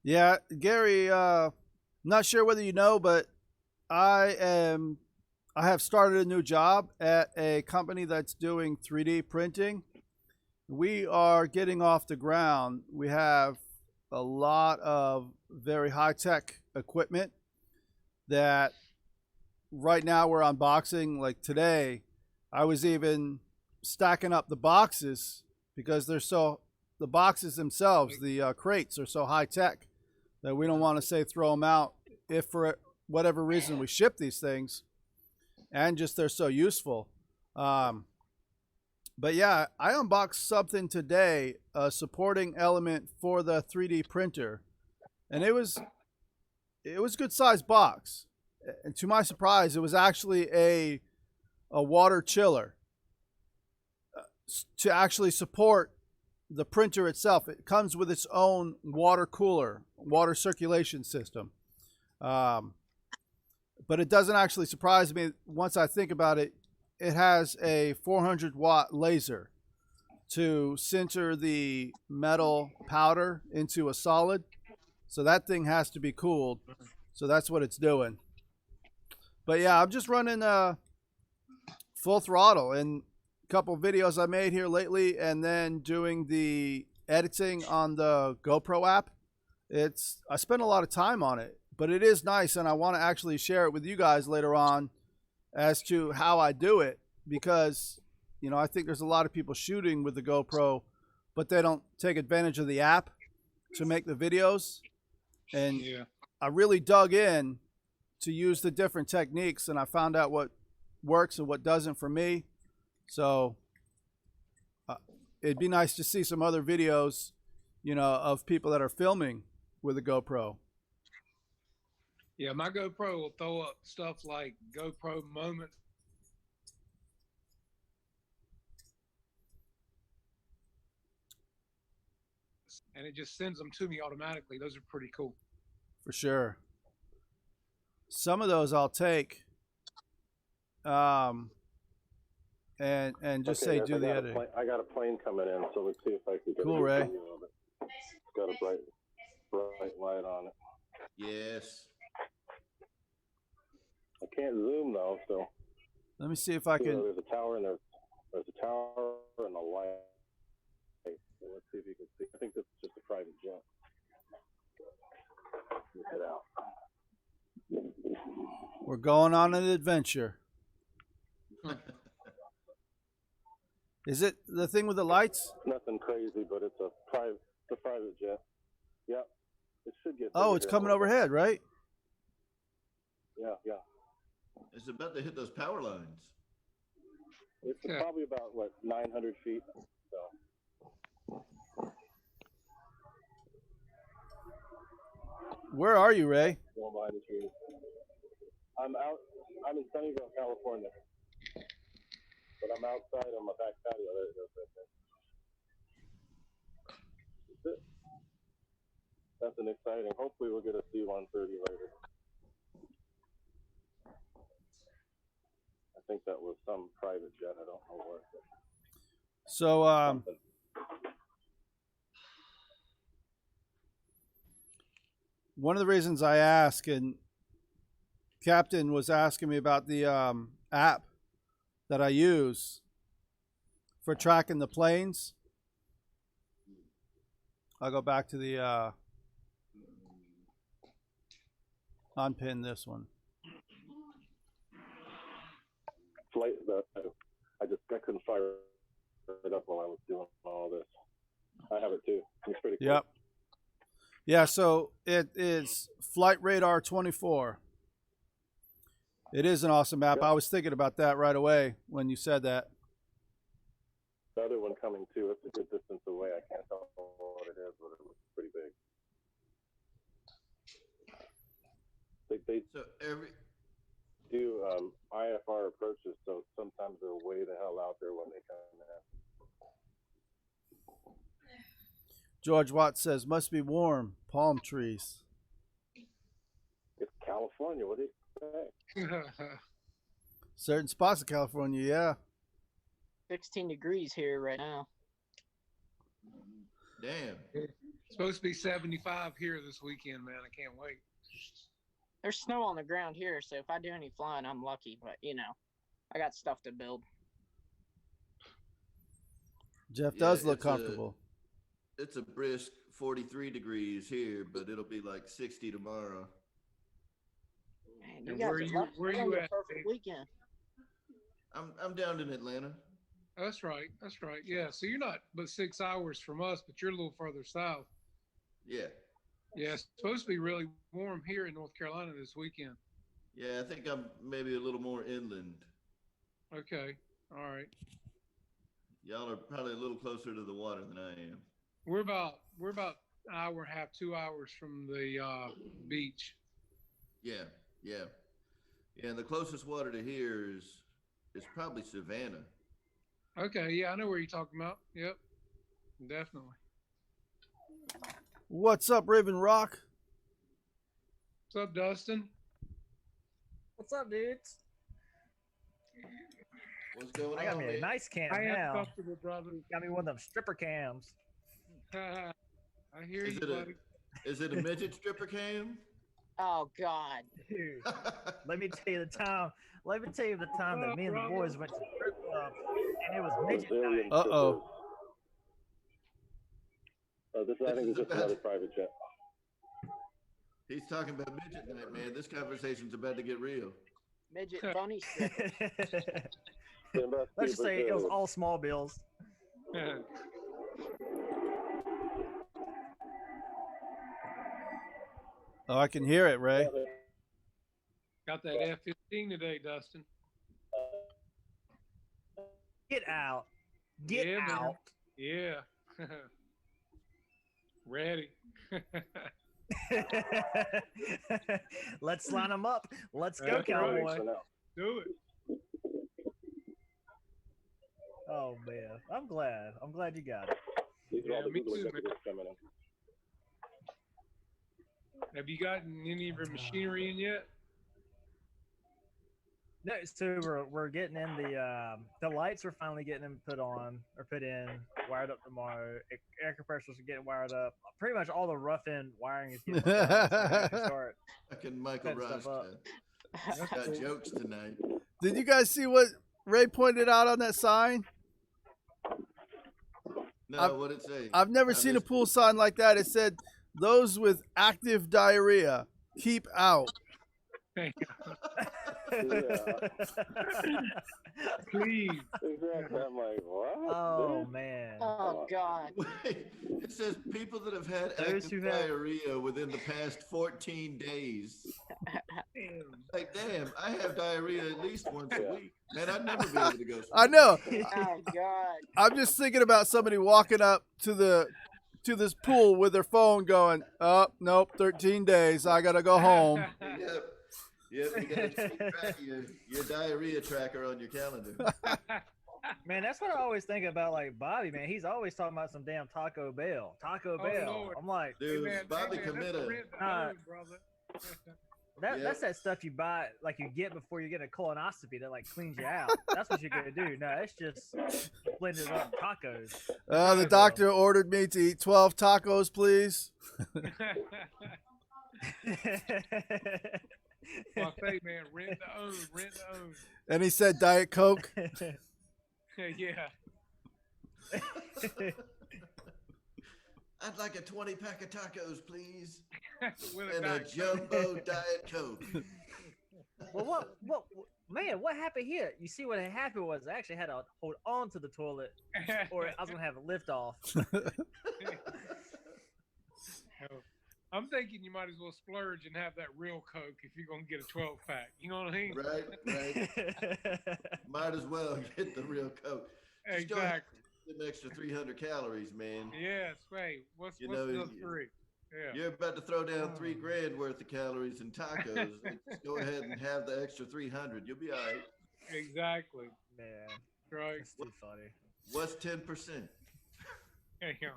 Yeah, Gary, not sure whether you know, but I have started a new job at a company that's doing 3D printing. We are getting off the ground. We have a lot of very high-tech equipment that right now we're unboxing. Like today, I was even stacking up the boxes because the boxes themselves, the crates are so high-tech that we don't want to say throw them out if for whatever reason we ship these things, and just they're so useful. But yeah, I unboxed something today, a supporting element for the 3D printer, and it was a good sized box. And to my surprise, it was actually a water chiller to actually support the printer itself. It comes with its own water cooler, water circulation system. But it doesn't actually surprise me once I think about it. It has a 400-watt laser to sinter the metal powder into a solid. So that thing has to be cooled. So that's what it's doing. But yeah, I'm just running full throttle, and a couple of videos I made here lately, and then doing the editing on the GoPro app. I spent a lot of time on it, but it is nice, and I want to actually share it with you guys later on as to how I do it, because I think there's a lot of people shooting with the GoPro, but they don't take advantage of the app to make the videos. And Yeah. I really dug in to use the different techniques, and I found out what works and what doesn't for me. So it'd be nice to see some other videos, of people that are filming with a GoPro. Yeah, my GoPro will throw up stuff like GoPro moment. And it just sends them to me automatically. Those are pretty cool. For sure. Some of those I'll take and just Okay, say guys, do the editing. I got a plane coming in, so let's see if I can get Cool, a Ray. video of it. It's got a bright light on it. Yes. I can't zoom though, so Let me see if I can. there's a tower and there's a tower and a light. So let's see if you can see. I think this is just a private jet. Look it out. We're going on an adventure. Is it the thing with the lights? Nothing crazy, but it's a private jet. Yep. It should get. Oh, bigger it's here. coming overhead, right? Yeah. It's about to hit those power lines. It's probably about 900 feet. So Where are you, Ray? going behind the trees. I'm in Sunnyvale, California. But I'm outside on my back patio. There it goes right there. That's it. Nothing exciting. Hopefully we'll get a C-130 later. I think that was some private jet. I don't know where. So, one of the reasons I ask, and Captain was asking me about the app that I use for tracking the planes. I'll go back to the unpin this one. I couldn't fire it up while I was doing all this. I have it too. It's pretty cool. Yep. Yeah, so it is Flight Radar 24. It is an awesome map. Yep. I was thinking about that right away when you said that. The other one coming too. It's a good distance away. I can't tell what it is, but it looks pretty big. They So every do IFR approaches, so sometimes they're way the hell out there when they come in. George Watts says, must be warm. Palm trees. It's California. What do you expect? Certain spots in California, yeah. 16 degrees here right now. damn. It's supposed to be 75 here this weekend, man. I can't wait. There's snow on the ground here, so if I do any flying, I'm lucky. But you know, I got stuff to build. Jeff Yeah, does look it's a- comfortable. It's a brisk 43 degrees here, but it'll be like 60 tomorrow. Man, you And guys where are you- lucky. where We're you gonna get a at, perfect Dave? weekend. I'm down in Atlanta. That's right. That's right. Yeah. So you're not but 6 hours from us, but you're a little further south. Yeah. Yeah. It's supposed to be really warm here in North Carolina this weekend. Yeah, I think I'm maybe a little more inland. Okay. All right. Y'all are probably a little closer to the water than I am. We're about an hour and a half, 2 hours from the beach. Yeah, yeah. Yeah, and the closest water to here is probably Savannah. Okay. Yeah, I know where you're talking about. Yep. Definitely. What's up, Raven Rock? What's up, Dustin? What's up, dudes? What's going I got on, me a man? nice cam I am now. comfortable, brother. Got me one of them stripper cams. I hear Is you, it buddy. is it a midget stripper cam? Oh God. Dude, let me tell you the time. Let me tell you the time that me and the boys went to the strip club, and it was midget night. Uh-oh. I think it's just another private jet. He's talking about midget night, man. This conversation's about to get real. Midget bunny stripper. Let's just say it was all small bills. Oh, I can hear it, Ray. Got that F-15 today, Dustin. Get out. Get Yeah, man. out. Yeah. Ready. Let's line them up. Let's go, That's right. cowboy. Do it. Oh man, I'm glad. I'm glad you got it. These are all Yeah, the me Google too, man. executives coming in. Have you gotten any of your machinery in yet? No, so we're getting in the lights are finally getting them put on or put in, wired up tomorrow. Air compressors are getting wired up. Pretty much all the rough end wiring is getting done. So we can start. Fucking Michael Setting stuff up. Rasta. Got jokes tonight. Did you guys see what Ray pointed out on that sign? No, what'd it say? I've never I seen a missed pool sign like that. It said, those with active diarrhea, keep out. Yeah, Please. exactly. I'm like, what? Oh dude? man. Oh God. Wait, it says people that have had Those active who have- diarrhea within the past 14 days. Damn. Like, damn, I have diarrhea at least once a Yeah. week. Man, I'd never be able to go. I know. Oh God. I'm just thinking about somebody walking up to this pool with their phone going, oh, nope, 13 days. I got to go home. Yep. Yep, you gotta keep track of your diarrhea tracker on your calendar. Man, that's what I always think about. Like Bobby, man, he's always talking about some damn Taco Bell. Taco Oh, Bell. Lord. I'm like, Dude, Hey, man, Bobby hey, man, that's Committa. the rent to Uh, own, brother. that's Yeah. that stuff you buy, like you get before you get a colonoscopy that like cleans you out. That's what you're gonna do. No, it's just blended up tacos. The doctor ordered me to eat 12 tacos, please. Buffet, man, rent to own, rent to own. And he said Diet Coke. Yeah. I'd like a 20-pack of tacos, please, With and a Diet Coke. jumbo Diet Coke. Well, man, what happened here? You see what happened was I actually had to hold on to the toilet, or I was gonna have a lift off. Oh, I'm thinking you might as well splurge and have that real Coke if you're gonna get a 12-pack. You know what I mean? right. Might as well get the real Coke. Just go ahead Exactly. and get an extra 300 calories, man. Yes. Hey, what's You what's know, the three? Yeah. You're about to throw down $3,000 worth of calories in tacos. Just go ahead and have the extra 300. You'll be all right. Exactly. Man, Right. that's too funny. What's 10%? Yeah.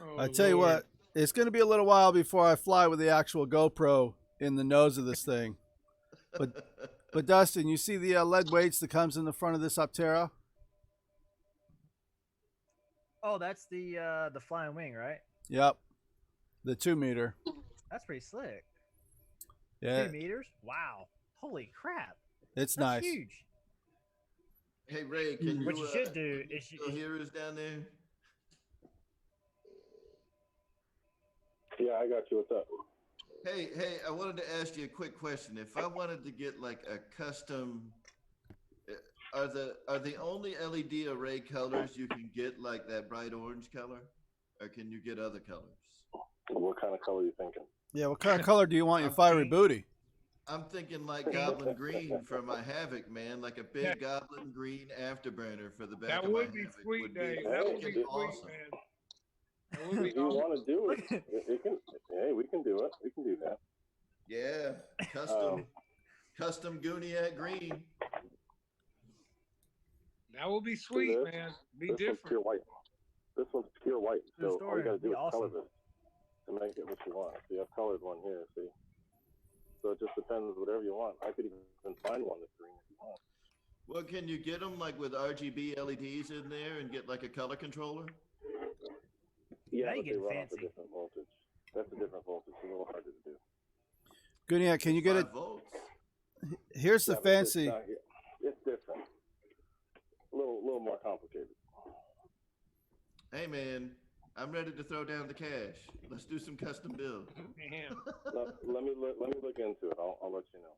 Oh, I tell you Lord. what, it's going to be a little while before I fly with the actual GoPro in the nose of this thing. But Dustin, you see the lead weights that comes in the front of this Opterra? Oh, that's the flying wing, right? Yep, the 2 meter. That's pretty slick. Yeah, 2 meters? Wow. Holy crap. it's That's nice. huge. Hey, Ray, can What you you should do is still hear us down there? Yeah, I got you. What's up? Hey, I wanted to ask you a quick question. If I wanted to get like a custom, are the only LED array colors you can get like that bright orange color, or can you get other colors? What kind of color are you thinking? Yeah, what kind of color do you want your fiery booty? I'm thinking like goblin green for my Havoc, man, like a big goblin green afterburner for the back That of my would be Havoc sweet, Dave. be That would be freaking sweet, awesome. man. That would be If you awesome. want to do it, it can. Hey, we can do it. We can do that. Yeah, custom Gooniac green. That would be sweet, this- man. Be This one's different. pure white. This one's pure white. True So all story. you got to do Be is color awesome. this to make it what you want. So you have colored one here. See. So it just depends whatever you want. I could even find one that's green if you want. Well, can you get them like with RGB LEDs in there and get like a color controller? Yeah, Now you're but they getting run off a fancy. different voltage. That's a different voltage. It's a little harder to do. Gooniac, can you get it? 5 volts. Here's the Yeah, but it's fancy. not- It's different. A little more complicated. Hey man, I'm ready to throw down the cash. Let's do some custom build. Damn. Let me look into it. I'll let you know.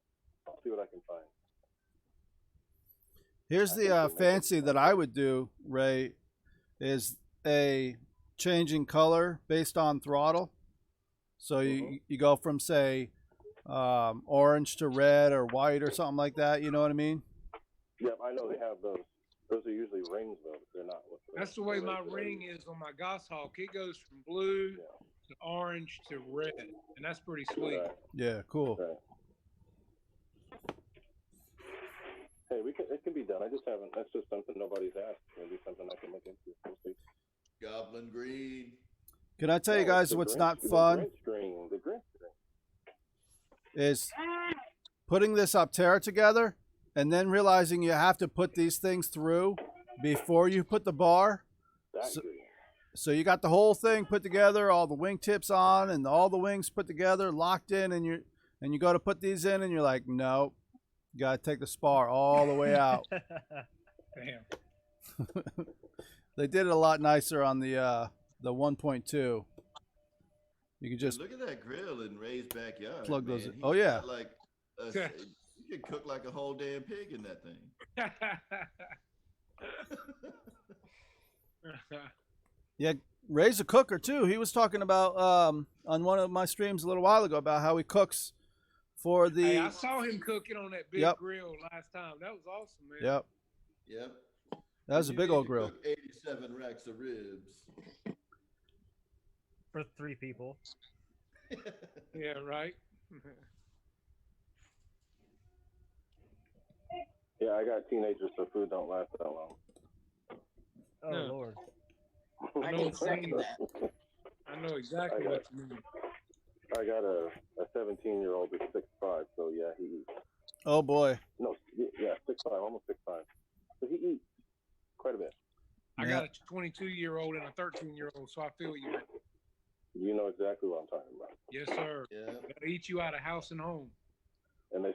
I'll see what I can find. Here's I think the they make it fancy that I simple. would do, Ray, is a changing color based on throttle. So you go from say orange to red or white or something like that. You know what I mean? Yep, I know they have those. Those are usually rings though. But they're not. That's the way my ring is on my Goshawk. It goes from blue to orange to red, and that's pretty sweet. Right. Yeah, cool. Right. Hey, it can be done. I just haven't. That's just something nobody's asked. Maybe something I can look into. We'll see. Goblin green. Can I tell you No, guys it's the what's Grinch- not fun The Grinch green. The Grinch green. is putting this Opterra together and then realizing you have to put these things through before you put the bar. That So- green. So you got the whole thing put together, all the wing tips on, and all the wings put together, locked in, and you go to put these in, and you're like, no, you gotta take the spar all the way out. Damn. They did it a lot nicer on the 1.2. You could just Look at that grill in Ray's backyard. Plug those man. in. Oh, He's yeah. got, like you could cook like a whole damn pig in that thing. yeah. Ray's a cooker too. He was talking about on one of my streams a little while ago about how he cooks for the. Hey, I saw him cooking on that big Yep. grill last time. That was awesome, man. Yep, Yep. that was a You big need old to grill. cook 87 racks of ribs. For 3 people. Yeah, right. Yeah, I got teenagers, so food don't last that long. Oh No. Lord. I can second that. I know exactly what you mean. I got a 17-year-old who's 6'5", so yeah, he eats. Oh boy. No, yeah, 6'5", almost 6'5". So he eats quite a bit. I Yeah. got a 22-year-old and a 13-year-old, so I feel you. You know exactly what I'm talking about. Yes, sir. Yeah. Gotta eat you out of house and home. And then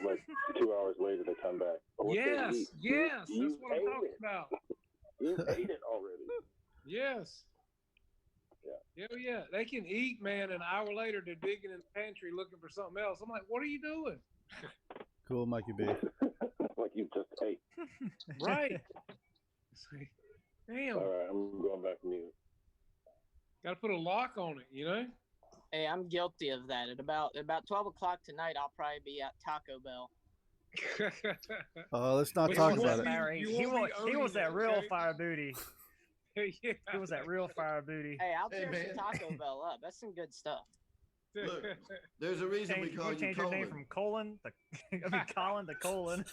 like 2 hours later they come back. "Oh, what did Yes, you eat?" yes, You that's what I'm ate talking it. about. You ate it already. Yes. Yeah, yeah, they can eat, man. An hour later, they're digging in the pantry looking for something else. I'm like, what are you doing? Cool, Mikey B. Like you just ate. Right. It's like, damn, All right, I'm going back to mute. got to put a lock on it, you know? Hey, I'm guilty of that. At about 12 o'clock tonight, I'll probably be at Taco Bell. Let's not But talk you about won't it. be- you He won't be he wants owning that it, real okay? fire booty. Yeah. He wants that real fire booty. Hey, I'll Hey, tear man. some Taco Bell up. That's some good stuff. Look, there's a reason we call you change your name Colin. from Colin to I mean Colin to Colin.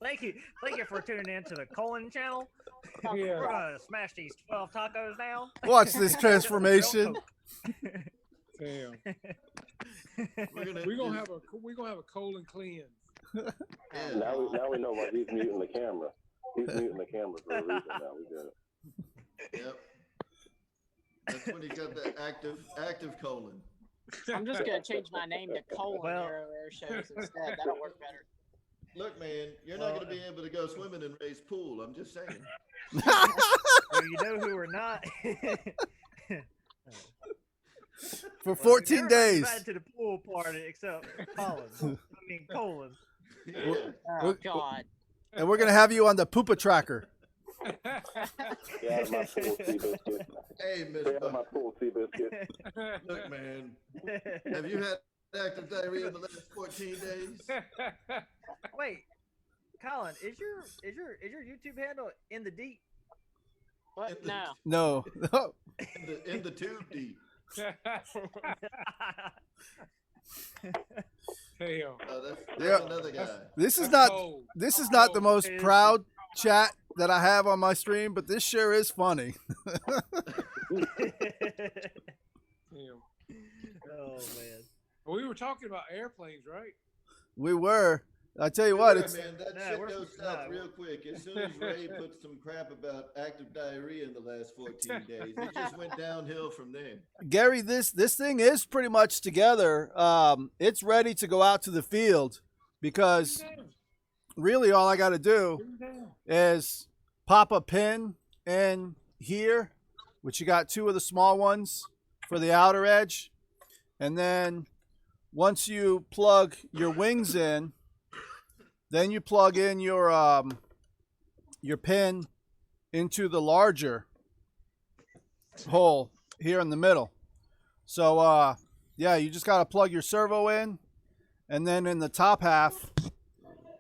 Thank you for tuning in to the Colin channel. Yeah. We're gonna smash these 12 tacos now. Watch this transformation. Damn. We're We're gonna have a colon cleanse. Yeah. Now we know why he's muting the camera. He's muting the camera for a reason now. We get it. Yep. That's when he's got the active colon. I'm just gonna change my name to Colin Well- Arrow Air Shows instead. That'll work better. Look, man, you're not going to be able to go swimming in Ray's pool. I'm just saying. Well, you know who we're not. For 14 Everybody's days. invited to the pool party except Colin. I mean Colin. Yeah. Oh God. And we're going to have you on the Poopa Tracker. Get out of my pool, Seabiscuit. Hey, Miss Stay out of my Buck, pool, Seabiscuit. look, man, have you had active diarrhea in the last 14 days? Wait, Colin, is your YouTube handle in the deep? What? No. No. No. In the tube deep. Damn. That's Yeah. another guy. This is That's not cold. this is That's not the cold. most It is. proud chat that I have on my stream, but this sure is funny. Damn. Oh man. We were talking about airplanes, right? We were. I tell you what, Yeah, it's man, that No, shit we're- goes south no. real quick. As soon as Ray put some crap about active diarrhea in the last 14 days, it just went downhill from there. Gary, this thing is pretty much together. It's ready to go out to the field because really all I got to do is pop a pin in here, which you got two of the small ones for the outer edge. And then once you plug your wings in, then you plug in your pin into the larger hole here in the middle. So yeah, you just got to plug your servo in, and then in the top half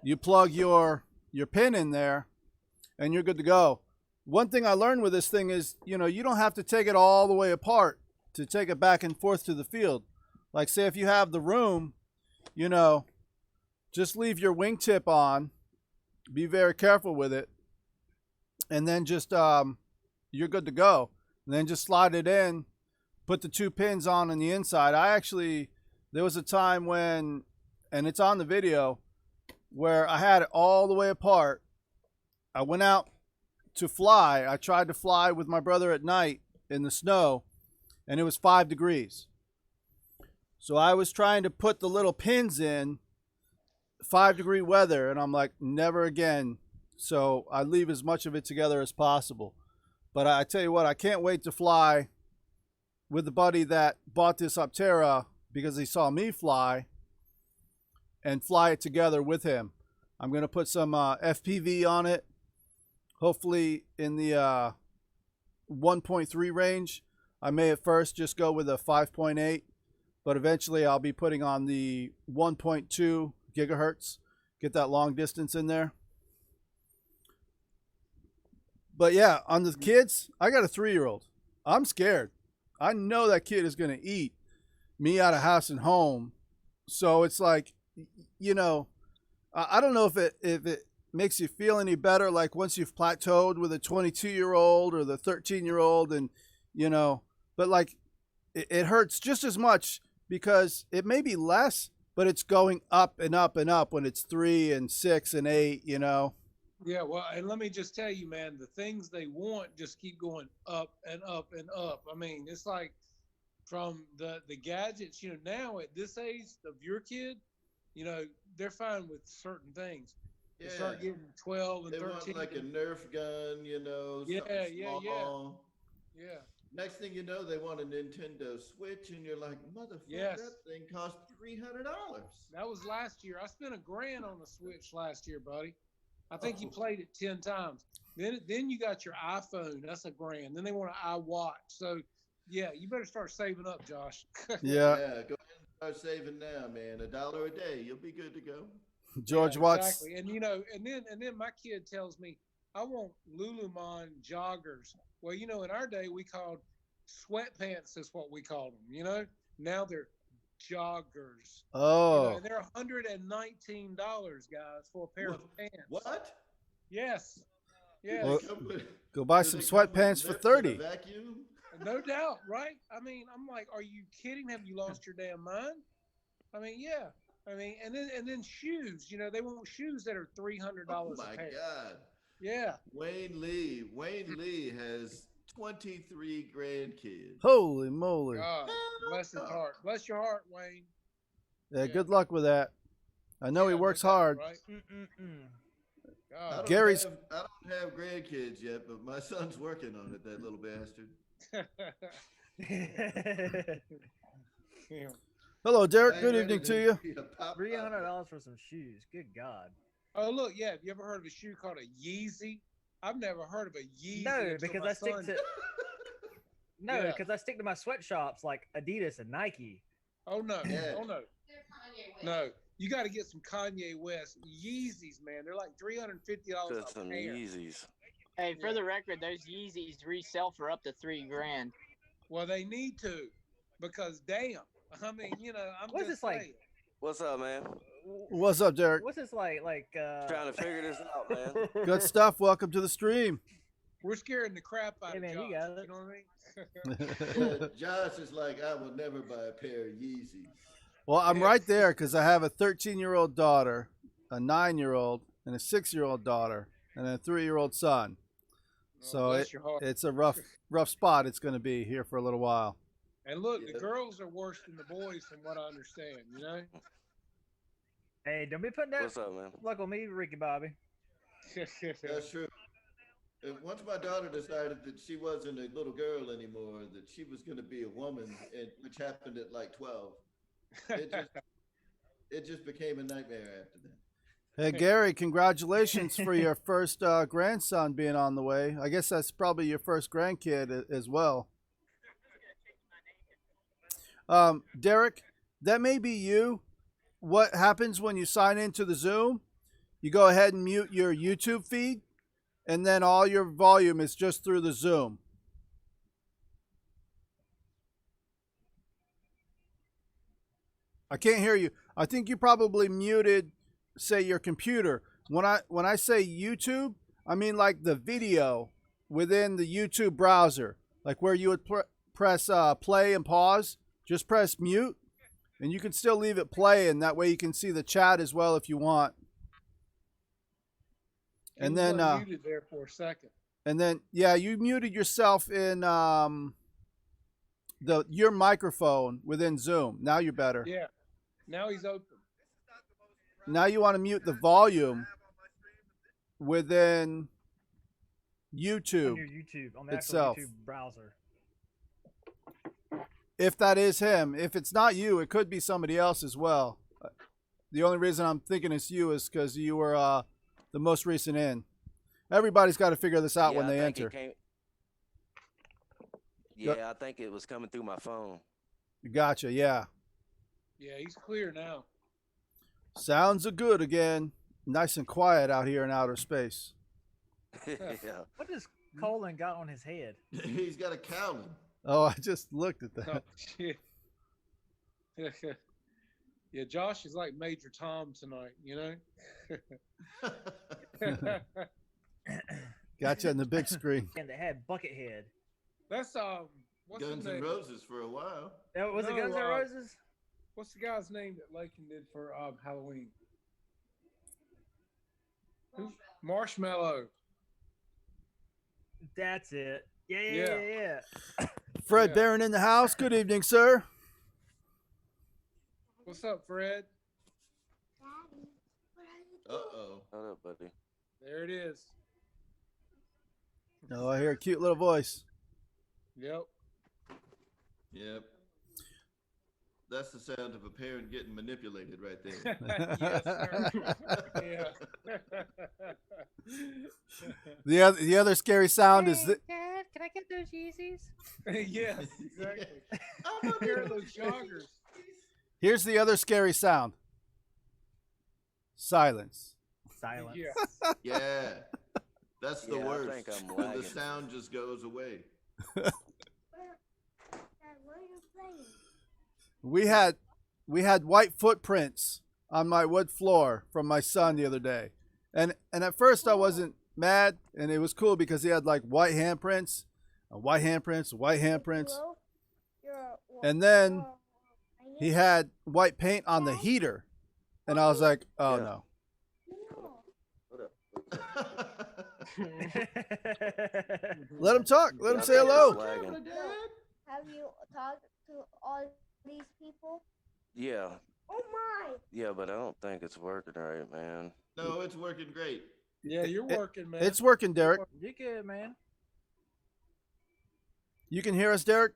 you plug your pin in there and you're good to go. One thing I learned with this thing is, you don't have to take it all the way apart to take it back and forth to the field. Like say if you have the room, just leave your wingtip on, be very careful with it, and then just you're good to go. And then just slide it in, put the two pins on the inside. There was a time when, and it's on the video, where I had it all the way apart. I went out to fly. I tried to fly with my brother at night in the snow, and it was 5 degrees. So I was trying to put the little pins in 5-degree weather, and I'm like, never again. So I leave as much of it together as possible. But I tell you what, I can't wait to fly with the buddy that bought this Opterra because he saw me fly, and fly it together with him. I'm going to put some FPV on it, hopefully in the 1.3 range. I may at first just go with a 5.8, but eventually I'll be putting on the 1.2 gigahertz, get that long distance in there. But yeah, on the kids, I got a 3-year-old. I'm scared. I know that kid is going to eat me out of house and home. So it's like, I don't know if it makes you feel any better, like once you've plateaued with a 22-year-old or the 13-year-old, and but like it hurts just as much because it may be less, but it's going up and up and up when it's 3 and 6 and 8. Yeah, well, and let me just tell you, man, the things they want just keep going up and up and up. I mean, it's like from the gadgets, now at this age of your kid, they're fine with certain things. They start getting 12 and They 13. want like a Nerf gun, you know, Yeah, something yeah, small. yeah. Next thing you know, they want a Nintendo Switch, and you're like, motherfucker, Yes. that thing cost $300. That was last year. I spent $1,000 on the Switch last year, buddy. I think you played it 10 times. Then you got your iPhone. That's $1,000. Then they want an iWatch. So, yeah, you better start saving up, Josh. Yeah. Yeah, go ahead and start saving now, man. $1 a day, you'll be good to go. George Yeah, Watts. exactly. And you know, and then my kid tells me, I want Lululemon joggers. Well, you know, in our day we called sweatpants is what we called them, you know. Now they're joggers. Oh. You know, and they're $119, guys, for a pair of pants. What? Yes. Yes. Well, They come with- Go buy do some they come with sweatpants for lips and a 30. Vacuum? No doubt, right? I mean, I'm like, are you kidding? Have you lost your damn mind? I mean, yeah. I mean, and then shoes. You know, they want shoes that are $300 Oh a my pair. God. Yeah. Wayne Lee has 23 grandkids. Holy moly. God, bless his heart. Bless your heart, Wayne. Yeah, good luck with that. I know he Yeah, works no doubt, hard. Right? I God. don't Gary's- I don't have grandkids yet, but my son's working on it, that little bastard. Yeah. Hello, Derek. I Good ain't evening ready to you. be a pop- $300 for some shoes. Good God. Oh, look, yeah. Have you ever heard of a shoe called a Yeezy? I've never heard of a Yeezy. No, until because my I stick son- to no, Yeah. because I stick to my sweatshops like Adidas and Nike. Oh no! Yeah. Oh no! They're Kanye West. No, you got to get some Kanye West Yeezys, man. They're like $350 Just a some pair. Yeezys. Hey, for Yeah. the record, those Yeezys resell for up to $3,000. Well, they need to, because damn, I mean, you know, I'm What's just this like? saying. What's up, man? What's up, Derek? What's this like? Trying to figure this out, man. Good stuff. Welcome to the stream. We're scaring the crap out Hey, of man, Josh. you got it. You know what I mean? Yeah, Josh is like, I will never buy a pair of Yeezys. Well, I'm Yeah. right there because I have a 13-year-old daughter, a 9-year-old, and a 6-year-old daughter, and a 3-year-old son. So bless your heart. it's a rough spot it's going to be here for a little while. And look, the Yeah. girls are worse than the boys, from what I understand. You know. Hey, don't be putting that What's up, man? luck on me, Ricky Bobby. That's true. And once my daughter decided that she wasn't a little girl anymore, that she was going to be a woman, which happened at like 12, it just became a nightmare after that. Hey, Gary, congratulations for your first grandson being on the way. I guess that's probably your first grandkid as well. Derek, that may be you. What happens when you sign into the Zoom? You go ahead and mute your YouTube feed, and then all your volume is just through the Zoom. I can't hear you. I think you probably muted, say, your computer. When I say YouTube, I mean like the video within the YouTube browser, like where you would press play and pause. Just press mute, and you can still leave it play, and that way you can see the chat as well if you want. And He was then unmuted there for a second. and then yeah, you muted yourself in your microphone within Zoom. Now you're better. Yeah. Now he's open. Now you want to mute the volume within YouTube On your YouTube, on the itself. actual YouTube browser. If that is him. If it's not you, it could be somebody else as well. The only reason I'm thinking it's you is because you were the most recent in. Everybody's got to figure this out when I they think enter. Yeah, I think it was coming through my phone. Gotcha, yeah. Yeah, he's clear now. Sounds are good again. Nice and quiet out here in outer space. Yeah. What does Colin got on his head? He's got a cowling. Oh, I just looked at Oh, that. shit. Yeah, Josh is like Major Tom tonight, you know? Gotcha on the big screen. And they had Buckethead. That's what's Guns his N' name? Roses for a while. Was it No, Guns N' Roses? What's the guy's name that Lakin did for Halloween? Who's Marshmallow? That's it. Yeah, Yeah. yeah, yeah, yeah. Fred Yeah. Barron in the house. Good evening, sir. What's up, Fred? Uh-oh. Hold up, buddy. There it is. Oh, I hear a cute little voice. Yep. Yep. That's the sound of a parent getting manipulated right there. Yes, sir. Yeah. The other scary sound is Dad, can I get those Yeezys? Yes, exactly. Here are those joggers. here's the other scary sound. Silence. Silence. Yeah. Yeah. That's the Yeah, I worst. think I'm When the lagging. sound just goes away. Dad, what are you playing? We had white footprints on my wood floor from my son the other day. And at first I wasn't mad, and it was cool because he had like white handprints, white handprints, white handprints. Hello? You're- And then I he need- had white paint on the heater. And I was like, oh Yeah. no. No. Hold up. Let him talk. Let him Yeah, I say think it's hello. lagging. Have you talked to all these people? Yeah, Oh my! yeah, but I don't think it's working right, man. No, it's working great. Yeah, you're working, man. It's working, Derek. You good, man? You can hear us, Derek?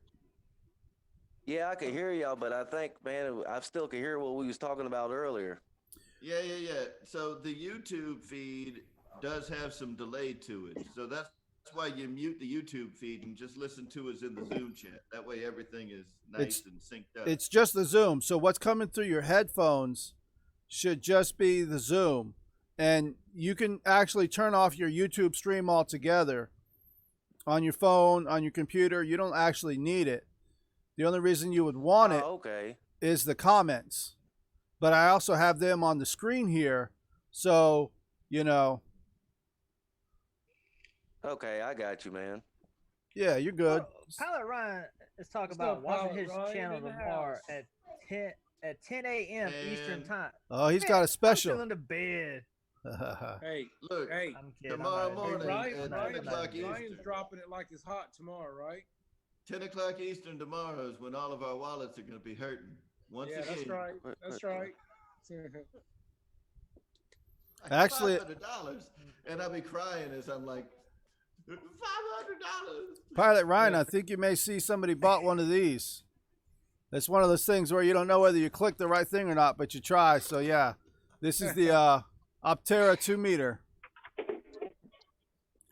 Yeah, I can hear y'all, but I think, man, I still can hear what we was talking about earlier. Yeah. So the YouTube feed does have some delay to it. So that's why you mute the YouTube feed and just listen to us in the Zoom chat. That way everything is nice and synced up. It's just the Zoom. So what's coming through your headphones should just be the Zoom. And you can actually turn off your YouTube stream altogether on your phone, on your computer. You don't actually need it. The only reason you would want it Oh, okay. is the comments. But I also have them on the screen here. So, you know, Okay, I got you, man. yeah, you're good. Pilot Ryan is talking What's about up, watching Pilot his Ryan? channel In the tomorrow house. at 10 a.m. Eastern And- time. Oh, he's Man, got a I'm special. still in the bed. Hey, Look, hey, I'm kidding. Tomorrow I'm not- hey, morning Ryan, at 10 Ryan's, o'clock Ryan's Eastern. dropping it like it's hot tomorrow, right? 10 o'clock Eastern tomorrow is when all of our wallets are going to be hurting. Once Yeah, again, that's right. That's right. Actually- $500, and I'll be crying as I'm like, $500. Pilot Ryan, I think you may see somebody bought one of these. It's one of those things where you don't know whether you click the right thing or not, but you try. So yeah, this is the Opterra 2-meter.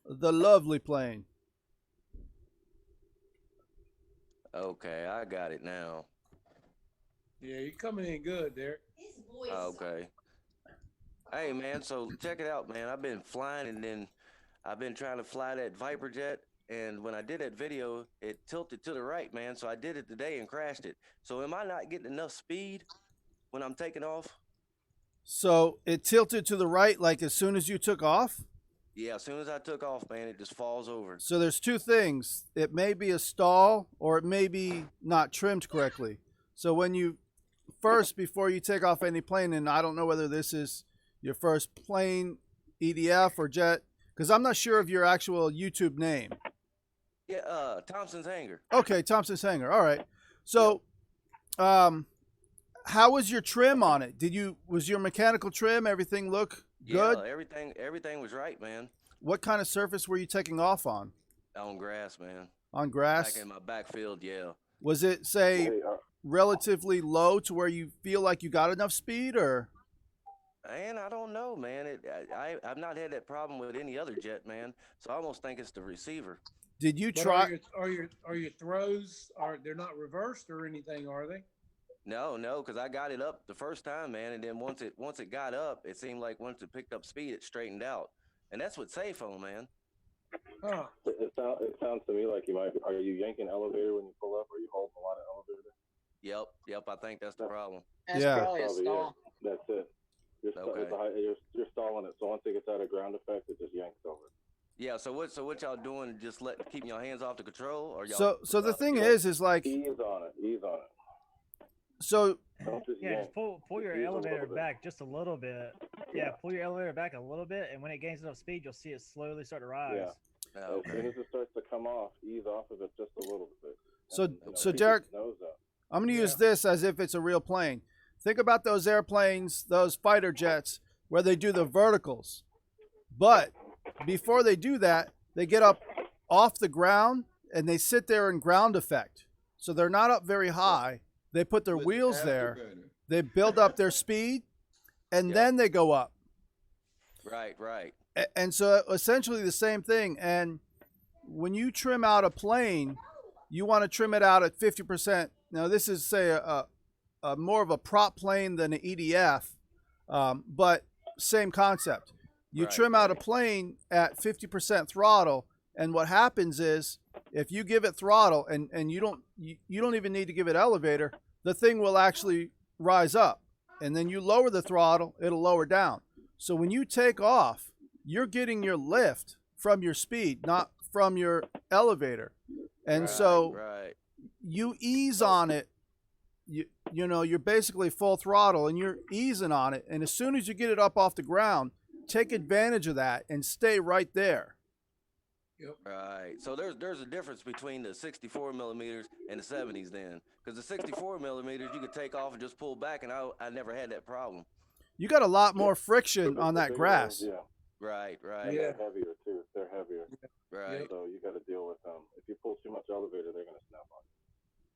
The lovely plane. Okay, I got it now. Yeah, you're coming in good, Derek. His voice. Okay. Hey, man, so check it out, man. I've been flying, and then I've been trying to fly that Viper jet, and when I did that video, it tilted to the right, man. So I did it today and crashed it. So am I not getting enough speed when I'm taking off? So it tilted to the right like as soon as you took off? Yeah, as soon as I took off, man, it just falls over. So there's two things. It may be a stall or it may be not trimmed correctly. So when you first, before you take off any plane, and I don't know whether this is your first plane, EDF or jet, because I'm not sure of your actual YouTube name. Yeah, Thompson's Hangar. Okay, Thompson's Hangar. All right. So, how was your trim on it? Was your mechanical trim, everything look good? Yeah, everything was right, man. What kind of surface were you taking off on? On grass, man. On grass? Back in my backfield, yeah. Was it, say, Hey, relatively low to where you feel like you got enough speed, or? And I don't know, man. I've not had that problem with any other jet, man. So I almost think it's the receiver. Did you But try? are your throws they're not reversed or anything, are they? No, because I got it up the first time, man, and then once it got up, it seemed like once it picked up speed, it straightened out, and that's with safe on, man. Huh. it sounds to me like you might. Are you yanking elevator when you pull up? Or are you holding a lot of elevator? Yep. I think that's the problem. That's Yeah. probably a Probably, stall. That's it. Okay. You're stalling it. So once it gets out of ground effect, it just yanks over. Yeah. So what y'all doing? Just keeping your hands off the control, or y'all? So the thing is like, Ease on it. so Don't just Yeah, yank. just pull your Ease a elevator little bit. back just a little bit. Yeah, pull your elevator back a little bit, and when it gains enough speed, you'll see it slowly start to rise. Yeah. As soon Okay. as it starts to come off, ease off of it just a little bit. So- And, so keep Derek- its nose up. I'm going to use this as if it's a real plane. Think about those airplanes, those fighter jets where they do the verticals. But before they do that, they get up off the ground and they sit there in ground effect. So they're not up very high. They put their With wheels there. afterburner. They build up their speed, and Yep. then they go up. Right, right. And so essentially the same thing. And when you trim out a plane, you want to trim it out at 50%. Now this is say a more of a prop plane than an EDF, but same concept. You Right, trim out a right. plane at 50% throttle, and what happens is if you give it throttle and you don't even need to give it elevator, the thing will actually rise up. And then you lower the throttle, it'll lower down. So when you take off, you're getting your lift from your speed, not from your elevator. And Right, so right. you ease on it. You know, you're basically full throttle and you're easing on it. And as soon as you get it up off the ground, take advantage of that and stay right there. Right. So there's a difference between the 64 millimeters and the 70s then, because the 64 millimeters you could take off and just pull back, and I never had that problem. You got a lot more friction on that Bigger grass. ones, yeah. Right, right. And Yeah. they're heavier too. They're heavier. Right. So you got to deal with them. If you pull too much elevator, they're gonna snap on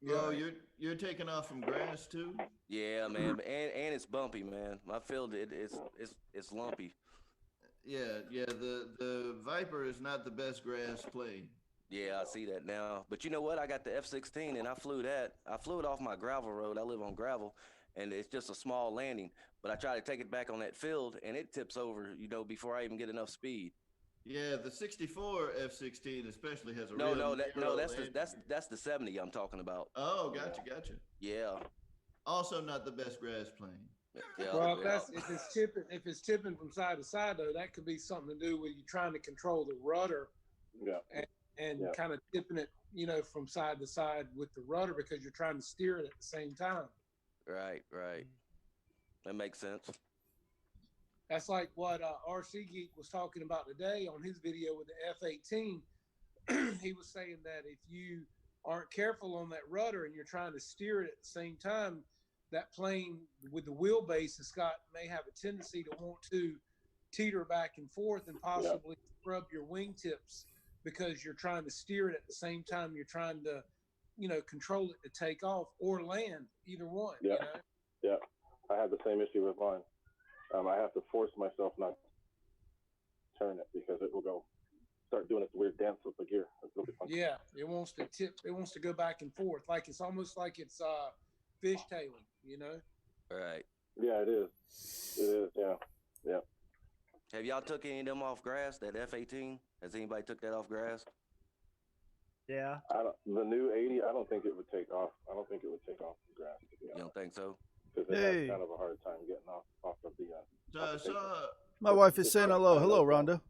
Oh, you're taking off from grass too? Yeah, man, and it's bumpy, man. My field it's lumpy. Yeah, yeah. The Viper is not the best grass plane. Yeah, I see that now. But you know what? I got the F-16 and I flew that. I flew it off my gravel road. I live on gravel, and it's just a small landing. But I try to take it back on that field, and it tips over, you know, before I even get enough speed. Yeah, the 64 F-16 especially has a No, real narrow that's landing. that's the 70 I'm talking about. Oh, gotcha. Yeah. Also, not the best grass plane. Yeah. Well, yeah. if it's tipping from side to side though, that could be something to do with you trying to control the rudder you. Yeah. and Yeah. kind of tipping it, you know, from side to side with the rudder because you're trying to steer it at the same time. Right, right. That makes sense. That's like what RC Geek was talking about today on his video with the F-18. He was saying that if you aren't careful on that rudder and you're trying to steer it at the same time, that plane with the wheelbase may have a tendency to want to teeter back and forth and possibly rub your wingtips because you're trying to steer it at the same time you're trying to, you know, control it to take off or land, either one. Yeah. You know? Yeah. I had the same issue with mine. I have to force myself not to turn it because it will start doing its weird dance with the gear. It's really fun. Yeah, it wants to tip. It wants to go back and forth, like it's almost like it's fishtailing, you know. Right. Yeah, it is. It is. Yeah. Yeah. Have y'all took any of them off grass? That F-18? Has anybody took that off grass? Yeah. The new 80, I don't think it would take off. I don't think it would take off the grass. To be You honest. don't think so? Because it Hey. has kind of a hard time getting off of the. So I saw, My wife is saying hello. Hello, Rhonda.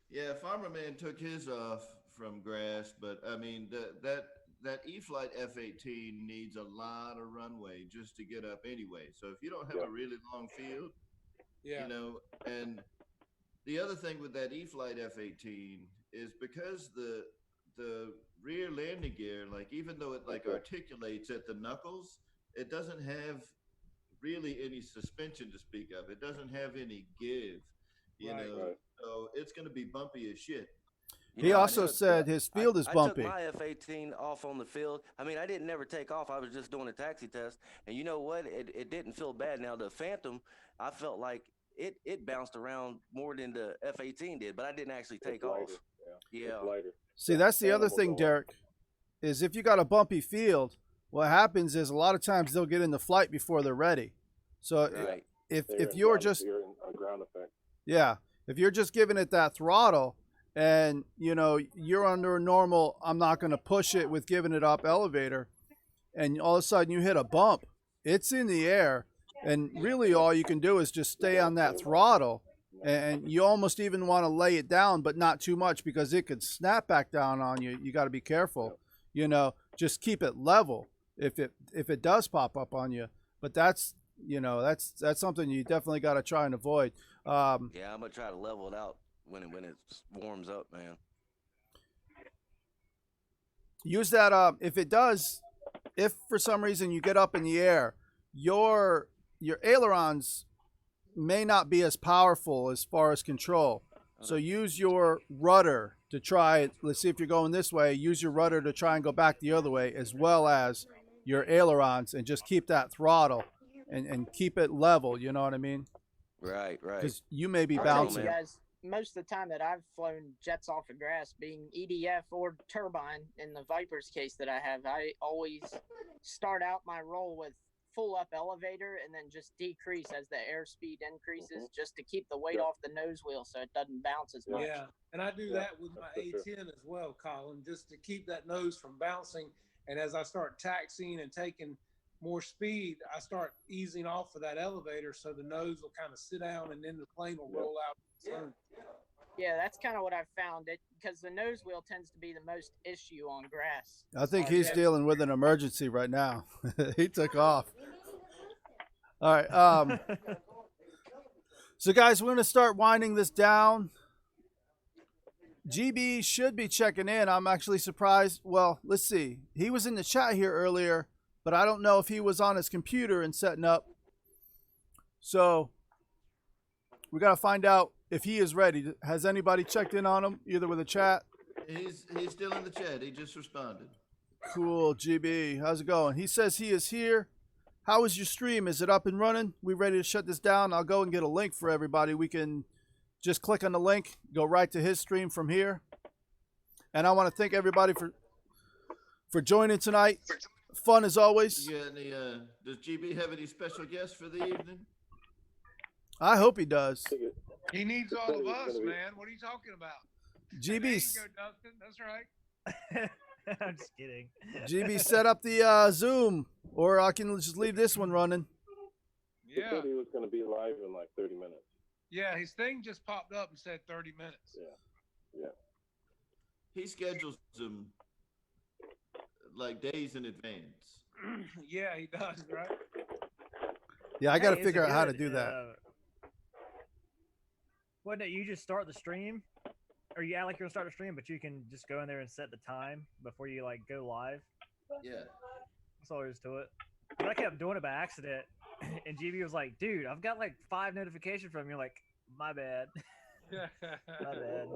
yeah, Farmer Man took his off from grass, but I mean that E-Flight F-18 needs a lot of runway just to get up anyway. So if you don't have Yeah. a really long field, Yeah. you know, and the other thing with that E-Flight F-18 is because the rear landing gear, like even though it like articulates at the knuckles, it doesn't have really any suspension to speak of. It doesn't have any give, you Right. know. Right. So it's going to be bumpy as shit. He I also took- said his field is bumpy. I took my F-18 off on the field. I mean, I didn't never take off. I was just doing a taxi test. And you know what? It didn't feel bad. Now, the Phantom, I felt like it bounced around more than the F-18 did, but I didn't actually take It's lighter. off. Yeah. Yeah. It's lighter. See, that's the other Animal thing, going. Derek, is if you got a bumpy field, what happens is a lot of times they'll get into flight before they're ready. So Right. if They're in you're ground- just you're in a ground effect. yeah, if you're just giving it that throttle and you know you're under a normal, I'm not going to push it with giving it up elevator, and all of a sudden you hit a bump, it's in the air, and really all you can do is just stay on that throttle, and you almost even want to lay it down, but not too much because it could snap back down on you. You got to be careful, you know. Just keep it level if it does pop up on you. But that's something you definitely got to try and avoid. Yeah, I'm gonna try to level it out when it warms up, man. Use that if for some reason you get up in the air, your ailerons may not be as powerful as far as control. So use your rudder to try it. Let's see if you're going this way. Use your rudder to try and go back the other way, as well as your ailerons, and just keep that throttle and keep it level. You know what I mean? Right. Because you may be I'll tell you bouncing. guys, most of the time that I've flown jets off of grass, being EDF or turbine, in the Viper's case that I have, I always start out my roll with full up elevator and then just decrease as the airspeed increases, just to keep the weight off the nose wheel so it doesn't bounce as much. Yeah, and I do that with my A10 as well, Colin, just to keep that nose from bouncing. And as I start taxiing and taking more speed, I start easing off of that elevator so the nose will kind of sit down and then the plane will roll out. Yeah, that's kind of what I've found, it because the nose wheel tends to be the most issue on grass. I think he's dealing with an emergency right now. He took off. All right. So, guys, we're going to start winding this down. GB should be checking in. I'm actually surprised. Well, let's see. He was in the chat here earlier, but I don't know if he was on his computer and setting up. So we got to find out if he is ready. Has anybody checked in on him, either with a chat? He's still in the chat. He just responded. Cool, GB. How's it going? He says he is here. How is your stream? Is it up and running? We ready to shut this down? I'll go and get a link for everybody. We can just click on the link, go right to his stream from here. And I want to thank everybody for joining tonight. Fun as always. You got any, does GB have any special guests for the evening? I hope he does. He needs all of us, man. What are you talking about? GB's. There you go, Dustin. That's right. I'm just kidding. GB set up the Zoom, or I can just leave this one running. He Yeah. said he was going to be live in like 30 minutes. Yeah, his thing just popped up and said 30 minutes. Yeah. He schedules them like days in advance. Yeah, he does, right? Yeah, I got to Hey, figure it's out how to good, do that. Wouldn't it, you just start the stream, or you act like you're gonna start the stream, but you can just go in there and set the time before you like go live. Yeah. That's all there is to it. But I kept doing it by accident, and GB was like, "Dude, I've got like 5 notifications from you." Like, my bad. My bad.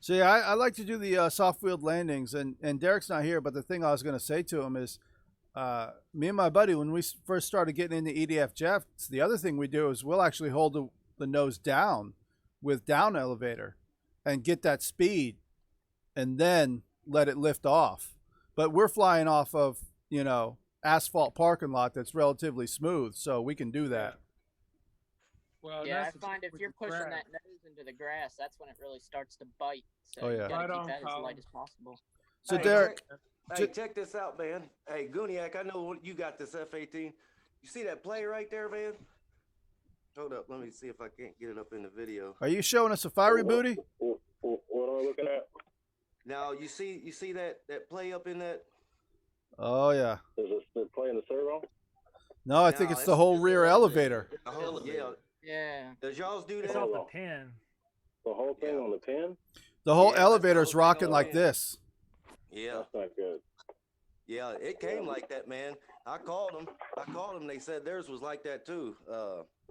So yeah, I like to do the soft wheeled landings, and Derek's not here, but the thing I was going to say to him is, me and my buddy, when we first started getting into EDF jets, the other thing we do is we'll actually hold the nose down with down elevator and get that speed and then let it lift off. But we're flying off of, asphalt parking lot that's relatively smooth, so we can do that. Well, Yeah, I that's the find thing if with you're the pushing crab. that nose into the grass, that's when it really starts to bite. So Oh, yeah. you gotta Right keep on, that as Colin. light as possible. So Hey, Derek, Hey, check this out, man. Hey, Gooniac, I know you got this F-18. You see that play right there, man? Hold up, let me see if I can't get it up in the video. are you showing us a fiery booty? What am I looking at? Now you see that play up in that? Oh yeah. Is it playing the servo? No, I No, think it's it's the whole just rear the elevator. Oh yeah. Yeah. Does y'all's do It's that? off the pin. The whole thing Yeah. on the pin? The whole Yeah, that's the elevator's whole thing rocking on like it. this. Yeah, That's not good. yeah. It came like that, man. I called them. They said theirs was like that too.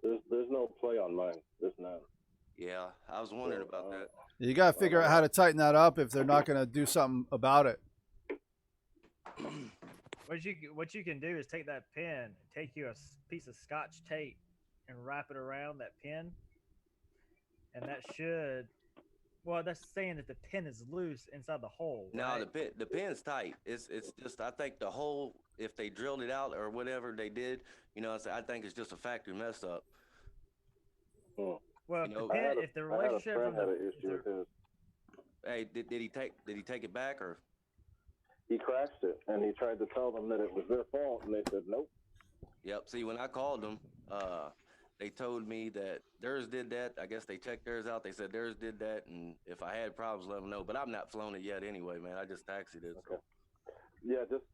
There's no play on mine. There's none. Yeah, I was wondering about that. You got to figure out how to tighten that up if they're not going to do something about it. What you can do is take that pin, take you a piece of Scotch tape, and wrap it around that pin, and that should. Well, that's saying that the pin is loose inside the hole. No, right? the pin's tight. It's just I think the hole, if they drilled it out or whatever they did, I think it's just a factory mess up. Well, you know, the pin, if the I had a relationship friend from had the, an issue with his. Hey, did he take it back or? He crashed it, and he tried to tell them that it was their fault, and they said nope. Yep. See, when I called them, they told me that theirs did that. I guess they checked theirs out. They said theirs did that, and if I had problems, let them know. But I'm not flown it yet anyway, man. I just taxied it. So. Okay. Yeah, just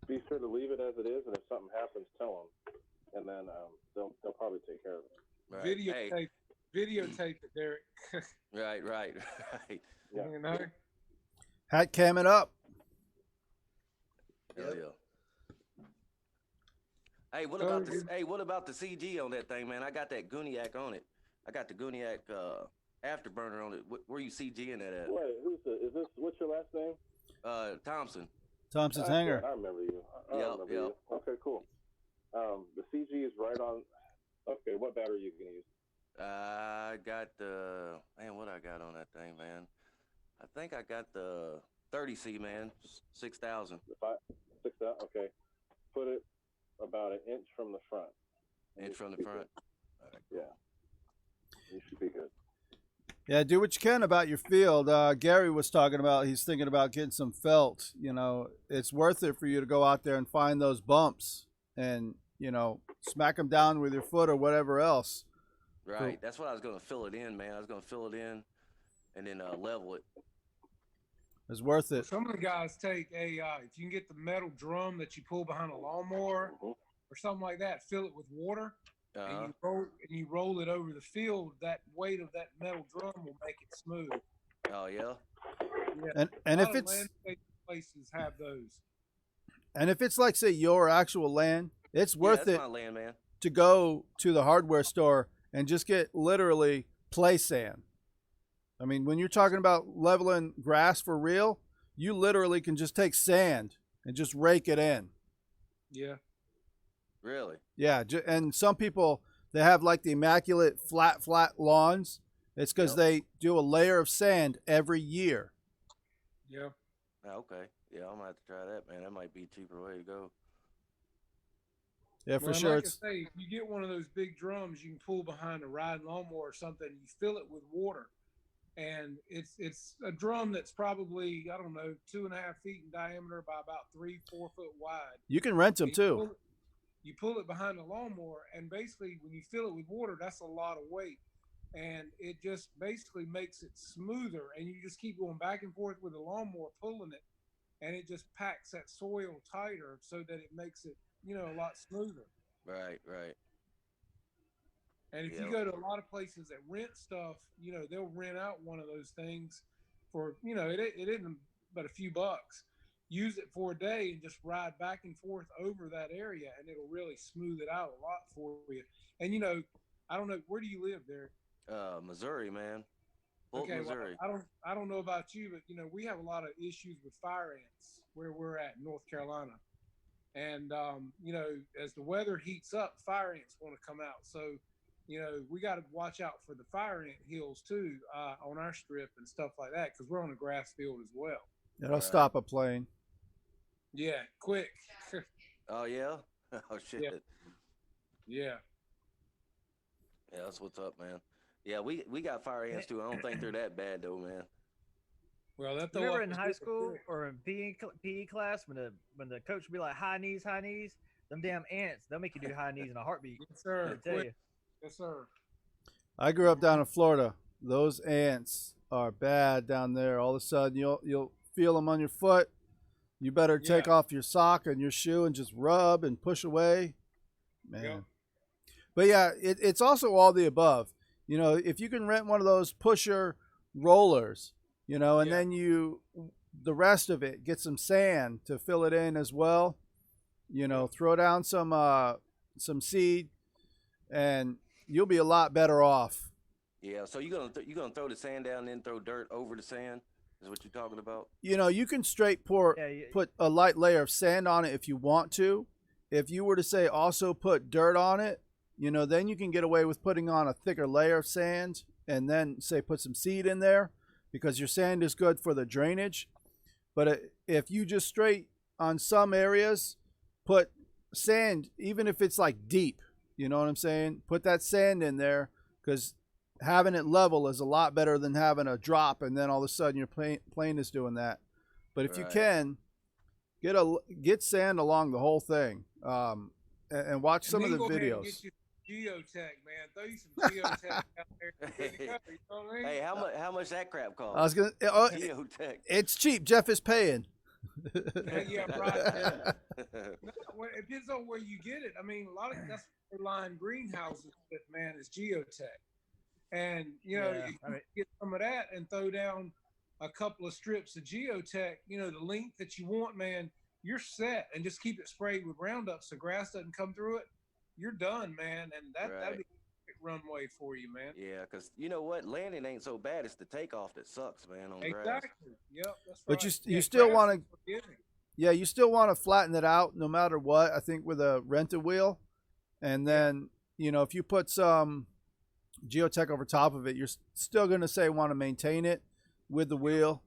be sure to leave it as it is, and if something happens, tell them, and then they'll probably take care of it. Right. Videotape, videotape it, Derek. Right. Yeah. You know? Hat cam it up. Hell Yep. yeah. Hey, what So about the what about the CG on that thing, man? I got that Guniac on it. I got the Guniac afterburner on it. Where you CGing that at? Wait, is this? What's your last name? Thompson. Thompson's That's hanger. right. I remember you. I Yep, remember yep. you. Okay, cool. The CG is right on. Okay, what battery are you gonna use? I got the what I got on that thing, man. I think I got the 30C, man, 6,000. The 6,000. Okay, put it about an inch from the front. Inch from the front. Right, yeah, you should be good. Yeah, do what you can about your field. Gary was talking about he's thinking about getting some felt. You know, it's worth it for you to go out there and find those bumps and, you know, smack them down with your foot or whatever else. Right. That's what I was going to fill it in, man. I was going to fill it in and then level it. It's worth it. Some of the guys take if you can get the metal drum that you pull behind a lawnmower or something like that, fill it with water, and you roll it over the field. That weight of that metal drum will make it smooth. Oh yeah. Yeah. And if it's landscape places have those. And if it's like say your actual land, it's worth it my land, man. to go to the hardware store and just get literally play sand. I mean, when you're talking about leveling grass for real, you literally can just take sand and just rake it in. Yeah. Really? Yeah, and some people, they have like the immaculate flat lawns. It's because they do a layer of sand every year. Yeah. Okay. Yeah, I'm gonna have to try that, man. That might be a cheaper way to go. Yeah, for sure. Like I say, if you get one of those big drums, you can pull behind a riding lawnmower or something. You fill it with water, and it's a drum that's probably 2.5 feet in diameter by about 3-4 foot wide. You can rent them too. You pull it behind the lawnmower, and basically when you fill it with water, that's a lot of weight, and it just basically makes it smoother. And you just keep going back and forth with the lawnmower, pulling it, and it just packs that soil tighter so that it makes it a lot smoother. Right. And if you go to a lot of places that rent stuff, they'll rent out one of those things for it isn't but a few bucks. Use it for a day and just ride back and forth over that area, and it'll really smooth it out a lot for you. And I don't know, where do you live there? Missouri, man. Bolton, Missouri. Well, I don't know about you, but we have a lot of issues with fire ants where we're at in North Carolina. And as the weather heats up, fire ants want to come out. So, we got to watch out for the fire ant hills too on our strip and stuff like that, because we're on a grass field as well. It'll stop a plane. Yeah, quick. Oh yeah. Oh shit. Yeah. Yeah, that's what's up, man. Yeah, we got fire ants too. I don't think they're that bad though, man. Well, that's remember in high school or in PE class when the coach would be like high knees, them damn ants, they'll make you do high knees in a heartbeat. Yes, sir. I tell you. Yes, sir. I grew up down in Florida. Those ants are bad down there. All of a sudden, you'll feel them on your foot. You better take off your sock and your shoe and just rub and push away, man. Yep. But yeah, it's also all the above. If you can rent one of those pusher rollers, and then the rest of it, get some sand to fill it in as well. Throw down some seed, and you'll be a lot better off. Yeah. So you gonna throw the sand down and then throw dirt over the sand? Is what you're talking about? You can straight put a light layer of sand on it if you want to. If you were to say also put dirt on it, then you can get away with putting on a thicker layer of sand and then say put some seed in there because your sand is good for the drainage. But if you just straight on some areas put sand, even if it's like deep, you know what I'm saying? Put that sand in there because having it level is a lot better than having a drop and then all of a sudden your plane is doing that. But if you can, get sand along the whole thing, and watch some of the videos. Get you geotech, man. Throw you some geotech out there. You know what I mean? Hey, how much that crap cost? I was gonna. Geotech. It's cheap. Jeff is paying. Yeah, right. No, it depends on where you get it. I mean, a lot of that's line greenhouses that man is geotech. And you get some of that and throw down a couple of strips of geotech, the length that you want, man. you're set, and just keep it sprayed with Roundup so grass doesn't come through it. You're done, man, and that'd Right. be a perfect runway for you, man. Yeah, because you know what? Landing ain't so bad. It's the takeoff that sucks, man, on grass. Exactly. Yep, that's But right. you still grass want is to, forgiving. yeah, you still want to flatten it out no matter what. I think with a rented wheel, and then if you put some geotech over top of it, you're still going to say want to maintain it with the wheel.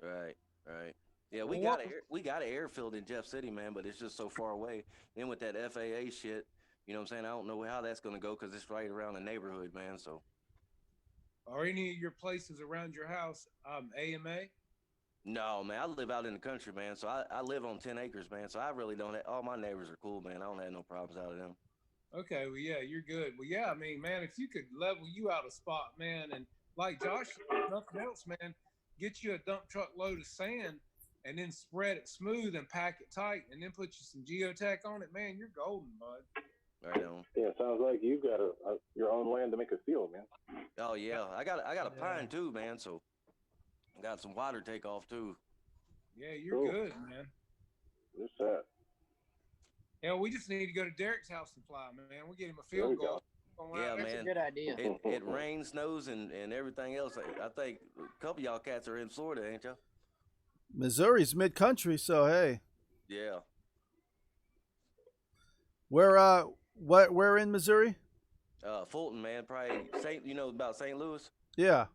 Right, right. Yeah, we Well, got an airfield in Jeff City, man, but it's just so far away. Then with that FAA shit, you know what I'm saying? I don't know how that's gonna go because it's right around the neighborhood, man. So Are any of your places around your house AMA? no, man, I live out in the country, man. So I live on 10 acres, man. So I really don't have, all my neighbors are cool, man. I don't have no problems out of them. Okay, well, yeah, you're good. Well, yeah, I mean, man, if you could level you out a spot, man, and like Josh, if nothing else, man, get you a dump truck load of sand and then spread it smooth and pack it tight and then put you some geotech on it, man, you're golden, bud. Right on. Yeah, sounds like you've got your own land to make a field, man. Oh yeah, I got a pine too, man. So I got some water takeoff too. Yeah, you're Cool. good, man. Just that. Yeah, we just need to go to Derek's house and fly, man. We'll get him a There we field goal. Yeah, That's man. a good idea. It rains, snows, and everything else. I think a couple of y'all cats are in Florida, ain't y'all? Missouri's mid-country, so hey, Yeah. where in Missouri? Fulton, man. Probably about St. Louis. Yeah,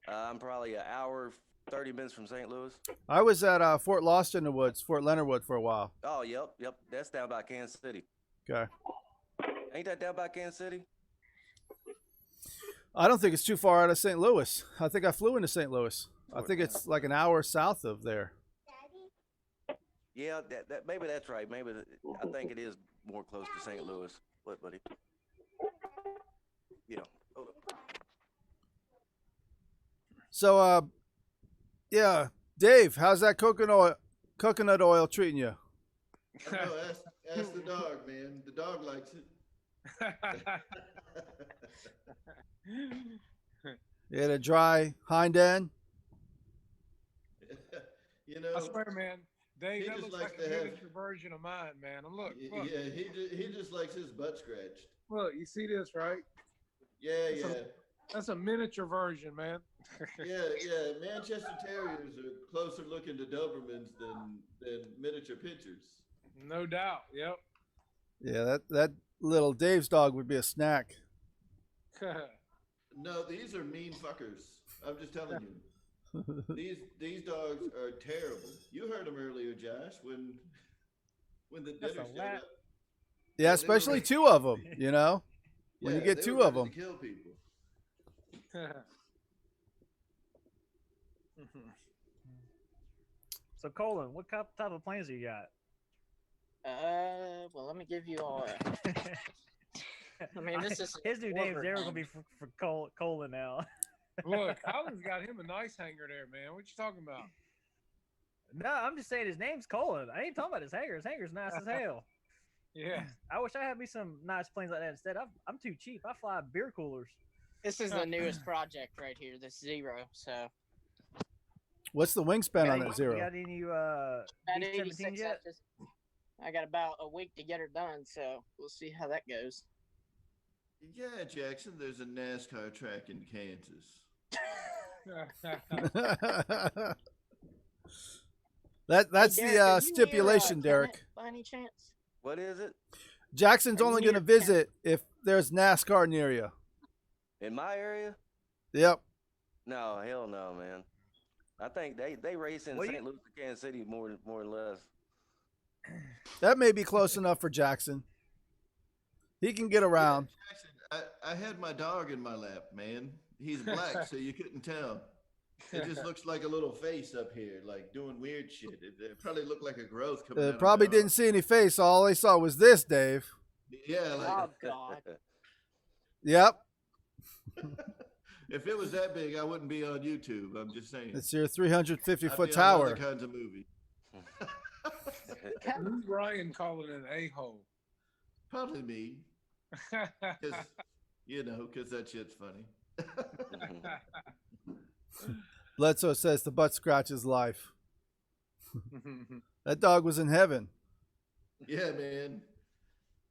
I'm probably an hour, 30 minutes from St. Louis. I was at Fort Lost in the Woods, Fort Leonard Wood for a while. Oh, yep. That's down by Kansas City. Okay. Ain't that down by Kansas City? I don't think it's too far out of St. Louis. I think I flew into St. Louis. I think it's like an hour south of there. Yeah, that maybe that's right. Maybe I think it is more close to St. Louis. What, buddy? Yeah. Hold up. So, yeah, Dave, how's that coconut oil treating you? I know, ask the dog, man. The dog likes it. You had a dry hind end? I swear, man, Dave, he that just looks likes like a to have- miniature version of mine, man. And look, Yeah, he just likes his butt scratched. look, you see this, right? Yeah. That's a miniature version, man. Yeah. Manchester Terriers are closer looking to Dobermans than miniature pinchers. No doubt. Yep. Yeah, that little Dave's dog would be a snack. No, these are mean fuckers. I'm just telling you. These dogs are terrible. You heard them earlier, Josh, when the That's dinner a showed lot. up. Yeah, especially two of them, when you Yeah, get they two were of ready them. to kill people. So Colin, what type of planes do you got? Well, let me give you all. I mean, this is his new name's Warbird never gonna name. be for Colin now. Look, Colin's got him a nice hanger there, man. What you talking about? No, I'm just saying his name's Colin. I ain't talking about his hanger. His hanger's nice as hell. Yeah. I wish I had me some nice planes like that instead. I'm too cheap. I fly beer coolers. This is the newest project right here. This Zero. So What's the wingspan on You that Zero? got any at B-17s 86 yet? inches. I got about a week to get her done, so we'll see how that goes. Yeah, Jackson, there's a NASCAR track in Kansas. That's Hey, Derek, the are you stipulation, near, Derek. Kennett, by any chance? What is it? Jackson's Are you only near going to visit if there's NASCAR near you. In my area? Yep. No, hell no, man. I think they race in Well, St. Louis to Kansas City more or less. That may be close enough for Jackson. He can get around. Jackson, I had my dog in my lap, man. He's black, so you couldn't tell. It just looks like a little face up here, like doing weird shit. It probably looked like a growth coming out of Probably my didn't arm. see any face. All they saw was this, Dave. Yeah, like Oh God! Yep. if it was that big, I wouldn't be on YouTube. I'm just saying. It's your I'd 350-foot be on tower. other kinds of movies. Who's Ryan calling an a-hole? Probably me, because that shit's funny. Bledsoe says the butt scratch is life. That dog was in heaven. Yeah, man.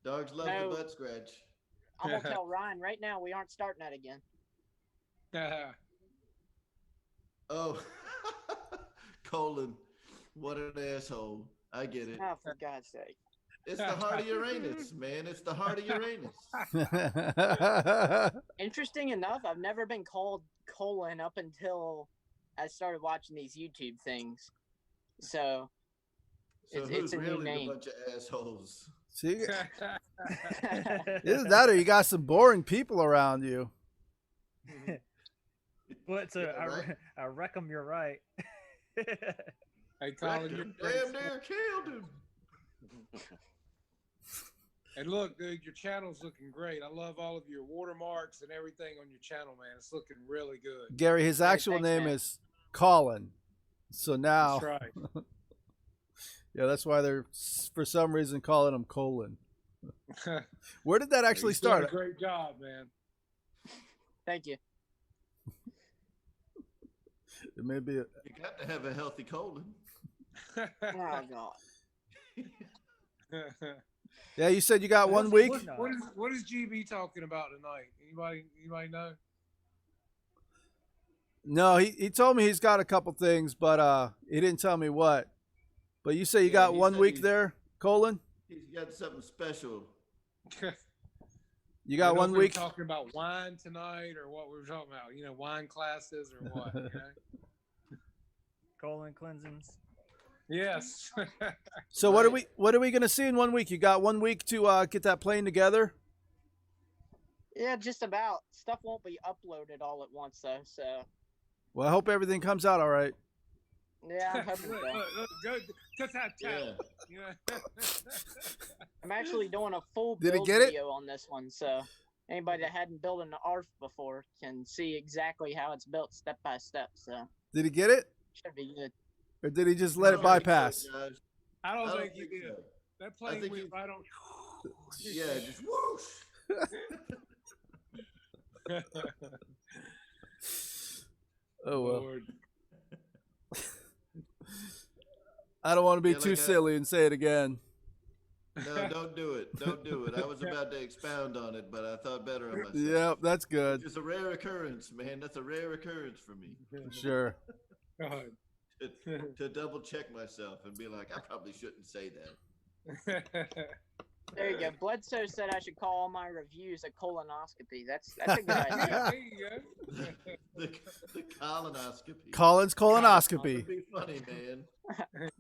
Dogs love No. the butt scratch. I'm gonna tell Ryan right now we aren't starting that again. Oh, Colin, what an asshole. I get it. Oh, for God's sake. It's the heart of Uranus, man. It's the heart of Uranus. Interesting enough, I've never been called colon up until I started watching these YouTube things. So So it's who's a new really the name. bunch of assholes? See, either that or you got some boring people around you. But Yeah, right. I reckon you're right. Hey, Colin, Wrecked you're him. great. Damn near killed him. And look, dude, your channel's looking great. I love all of your watermarks and everything on your channel, man. It's looking really good. Gary, his actual thanks, name man. is Colin. So now, That's right. yeah, that's why they're for some reason calling him Colin. Where did that actually You've done start? a great job, man. Thank you. It may be. You got to have a healthy colon. Oh God. Yeah, you said you got 1 week. What is GB talking about tonight? Anybody know? No, he told me he's got a couple things, but he didn't tell me what. But you say you got he 1 said week he's- there, Colin? He's got something special. You got know if 1 we were week. talking about wine tonight, or what we were talking about? You know, wine classes or what? You know? Colon cleansings. Yes. So what are we gonna see in 1 week? You got 1 week to get that plane together. Yeah, just about. Stuff won't be uploaded all at once though, so Well, I hope everything comes out all right. yeah, I'm hoping Look, so. look, good. Cut that Yeah. Yeah. I'm actually doing a full Did he build get it? video on this one, so anybody that hadn't built an ARF before can see exactly how it's built step by step. So Did he get it, should be good. or did he just let it bypass? I I don't don't think you think did. so. That plane think went you- right on. Yeah, just whoosh. Oh well. Lord. I don't want to be Yeah, too like silly and say it again. No, don't do it. Don't do it. I was about to expound on it, but I thought better of myself. Yep, that's good. It's a rare occurrence, man. That's a rare occurrence for me Sure. God. to double check myself and be like, I probably shouldn't say that. There you go. Bledsoe said I should call all my reviews a colonoscopy. That's a good idea. There you go. The colonoscopy. Colin's That'd colonoscopy. be funny, man.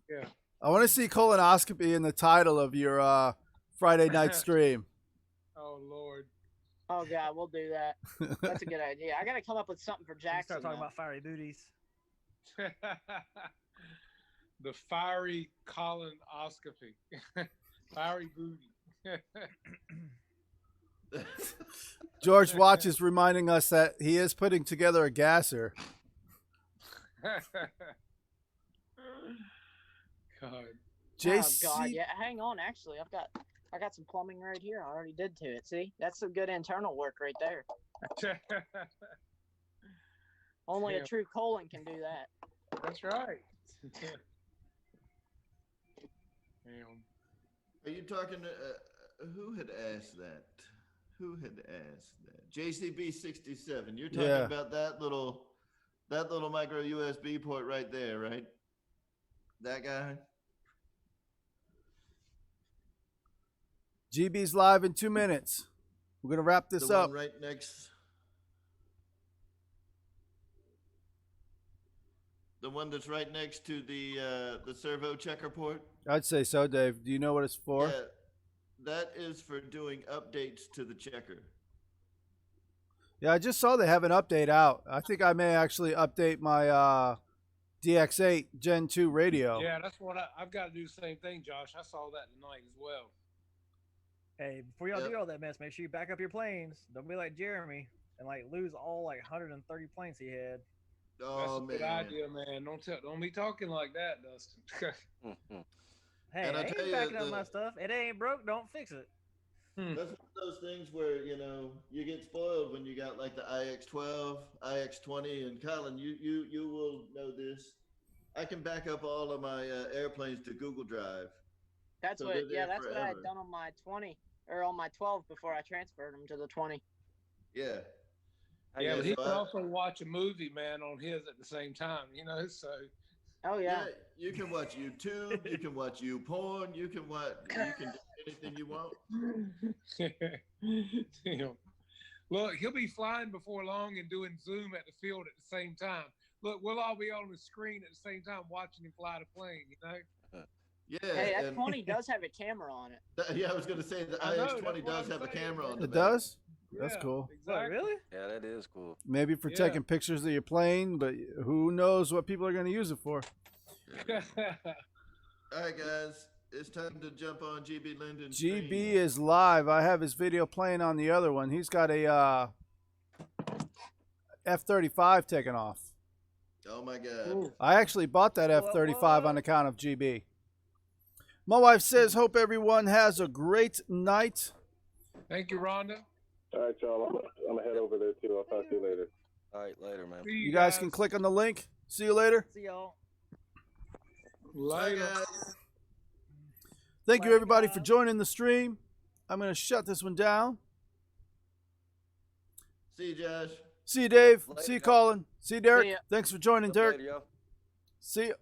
Yeah. I want to see colonoscopy in the title of your Friday night stream. Oh Lord. Oh God, we'll do that. That's a good idea. I gotta come up with something for You Jackson. start talking though. about fiery booties. The fiery colonoscopy. Fiery booty. George Watch is reminding us that he is putting together a gasser. God. JC, Oh God, yeah. Hang on, actually, I got some plumbing right here. I already did to it. See, that's some good internal work right there. Only a Damn. true colon can do that. That's right. Damn. Are you talking to, who had asked that? Who had asked that? JCB67. You're talking Yeah. about that little micro USB port right there, right? That guy? GB's live in 2 minutes. We're gonna wrap this The up. one right next. The one that's right next to the servo checker port. I'd say so, Dave. Do you know what it's for? Yeah, that is for doing updates to the checker. Yeah, I just saw they have an update out. I think I may actually update my DX8 Gen 2 radio. Yeah, that's what I've got to do the same thing, Josh. I saw that tonight as well. Hey, before y'all Yep. do all that mess, make sure you back up your planes. Don't be like Jeremy and like lose all like 130 planes he had. That's Oh a good man. idea, man. Don't be talking like that, Dustin. Hey, And I I ain't tell you, backing up the- my stuff. It ain't broke, don't fix it. That's one of those things where you get spoiled when you got like the IX12, IX20, and Colin, you will know this. I can back up all of my airplanes to Google Drive. That's So what, they're yeah, there that's what I had forever. done on my 20 or on my 12 before I transferred them to the 20. Yeah. Yeah, but he so can also watch a movie, man, on his at the same time, you know. So Oh yeah. You can watch YouTube. You can watch YouPorn. You can do anything you want. Damn. Look, he'll be flying before long and doing Zoom at the field at the same time. Look, we'll all be on the screen at the same time watching him fly the plane, you know? Yeah. Hey, that and 20 does have a camera on it. yeah, I was going to say the I know, IH-20 that's what does I'm have a saying, camera man. on the It back. does? That's Yeah, cool. What, Exactly. really? Yeah, that is cool. Maybe for Yeah. taking pictures of your plane, but who knows what people are going to use it for. All right, guys. It's time to jump on GB Linden's GB stream. is live. I have his video playing on the other one. He's got a F-35 taken off. Oh my God. Ooh. I actually bought that What, F-35 on what? account of GB. My wife says, hope everyone has a great night. Thank you, Rhonda. All right, y'all. I'm gonna head over there too. I'll talk to you later. All right, later, man. See You guys can click on the link. See you later. See y'all. Bye, Later. guys. Thank you, Bye, everybody, for guys. joining the stream. I'm going to shut this one down. See you, Josh. See you, Dave. Later, See you, y'all. Colin. See you, Derek. See ya. Thanks for joining, Later, Derek. y'all. See you.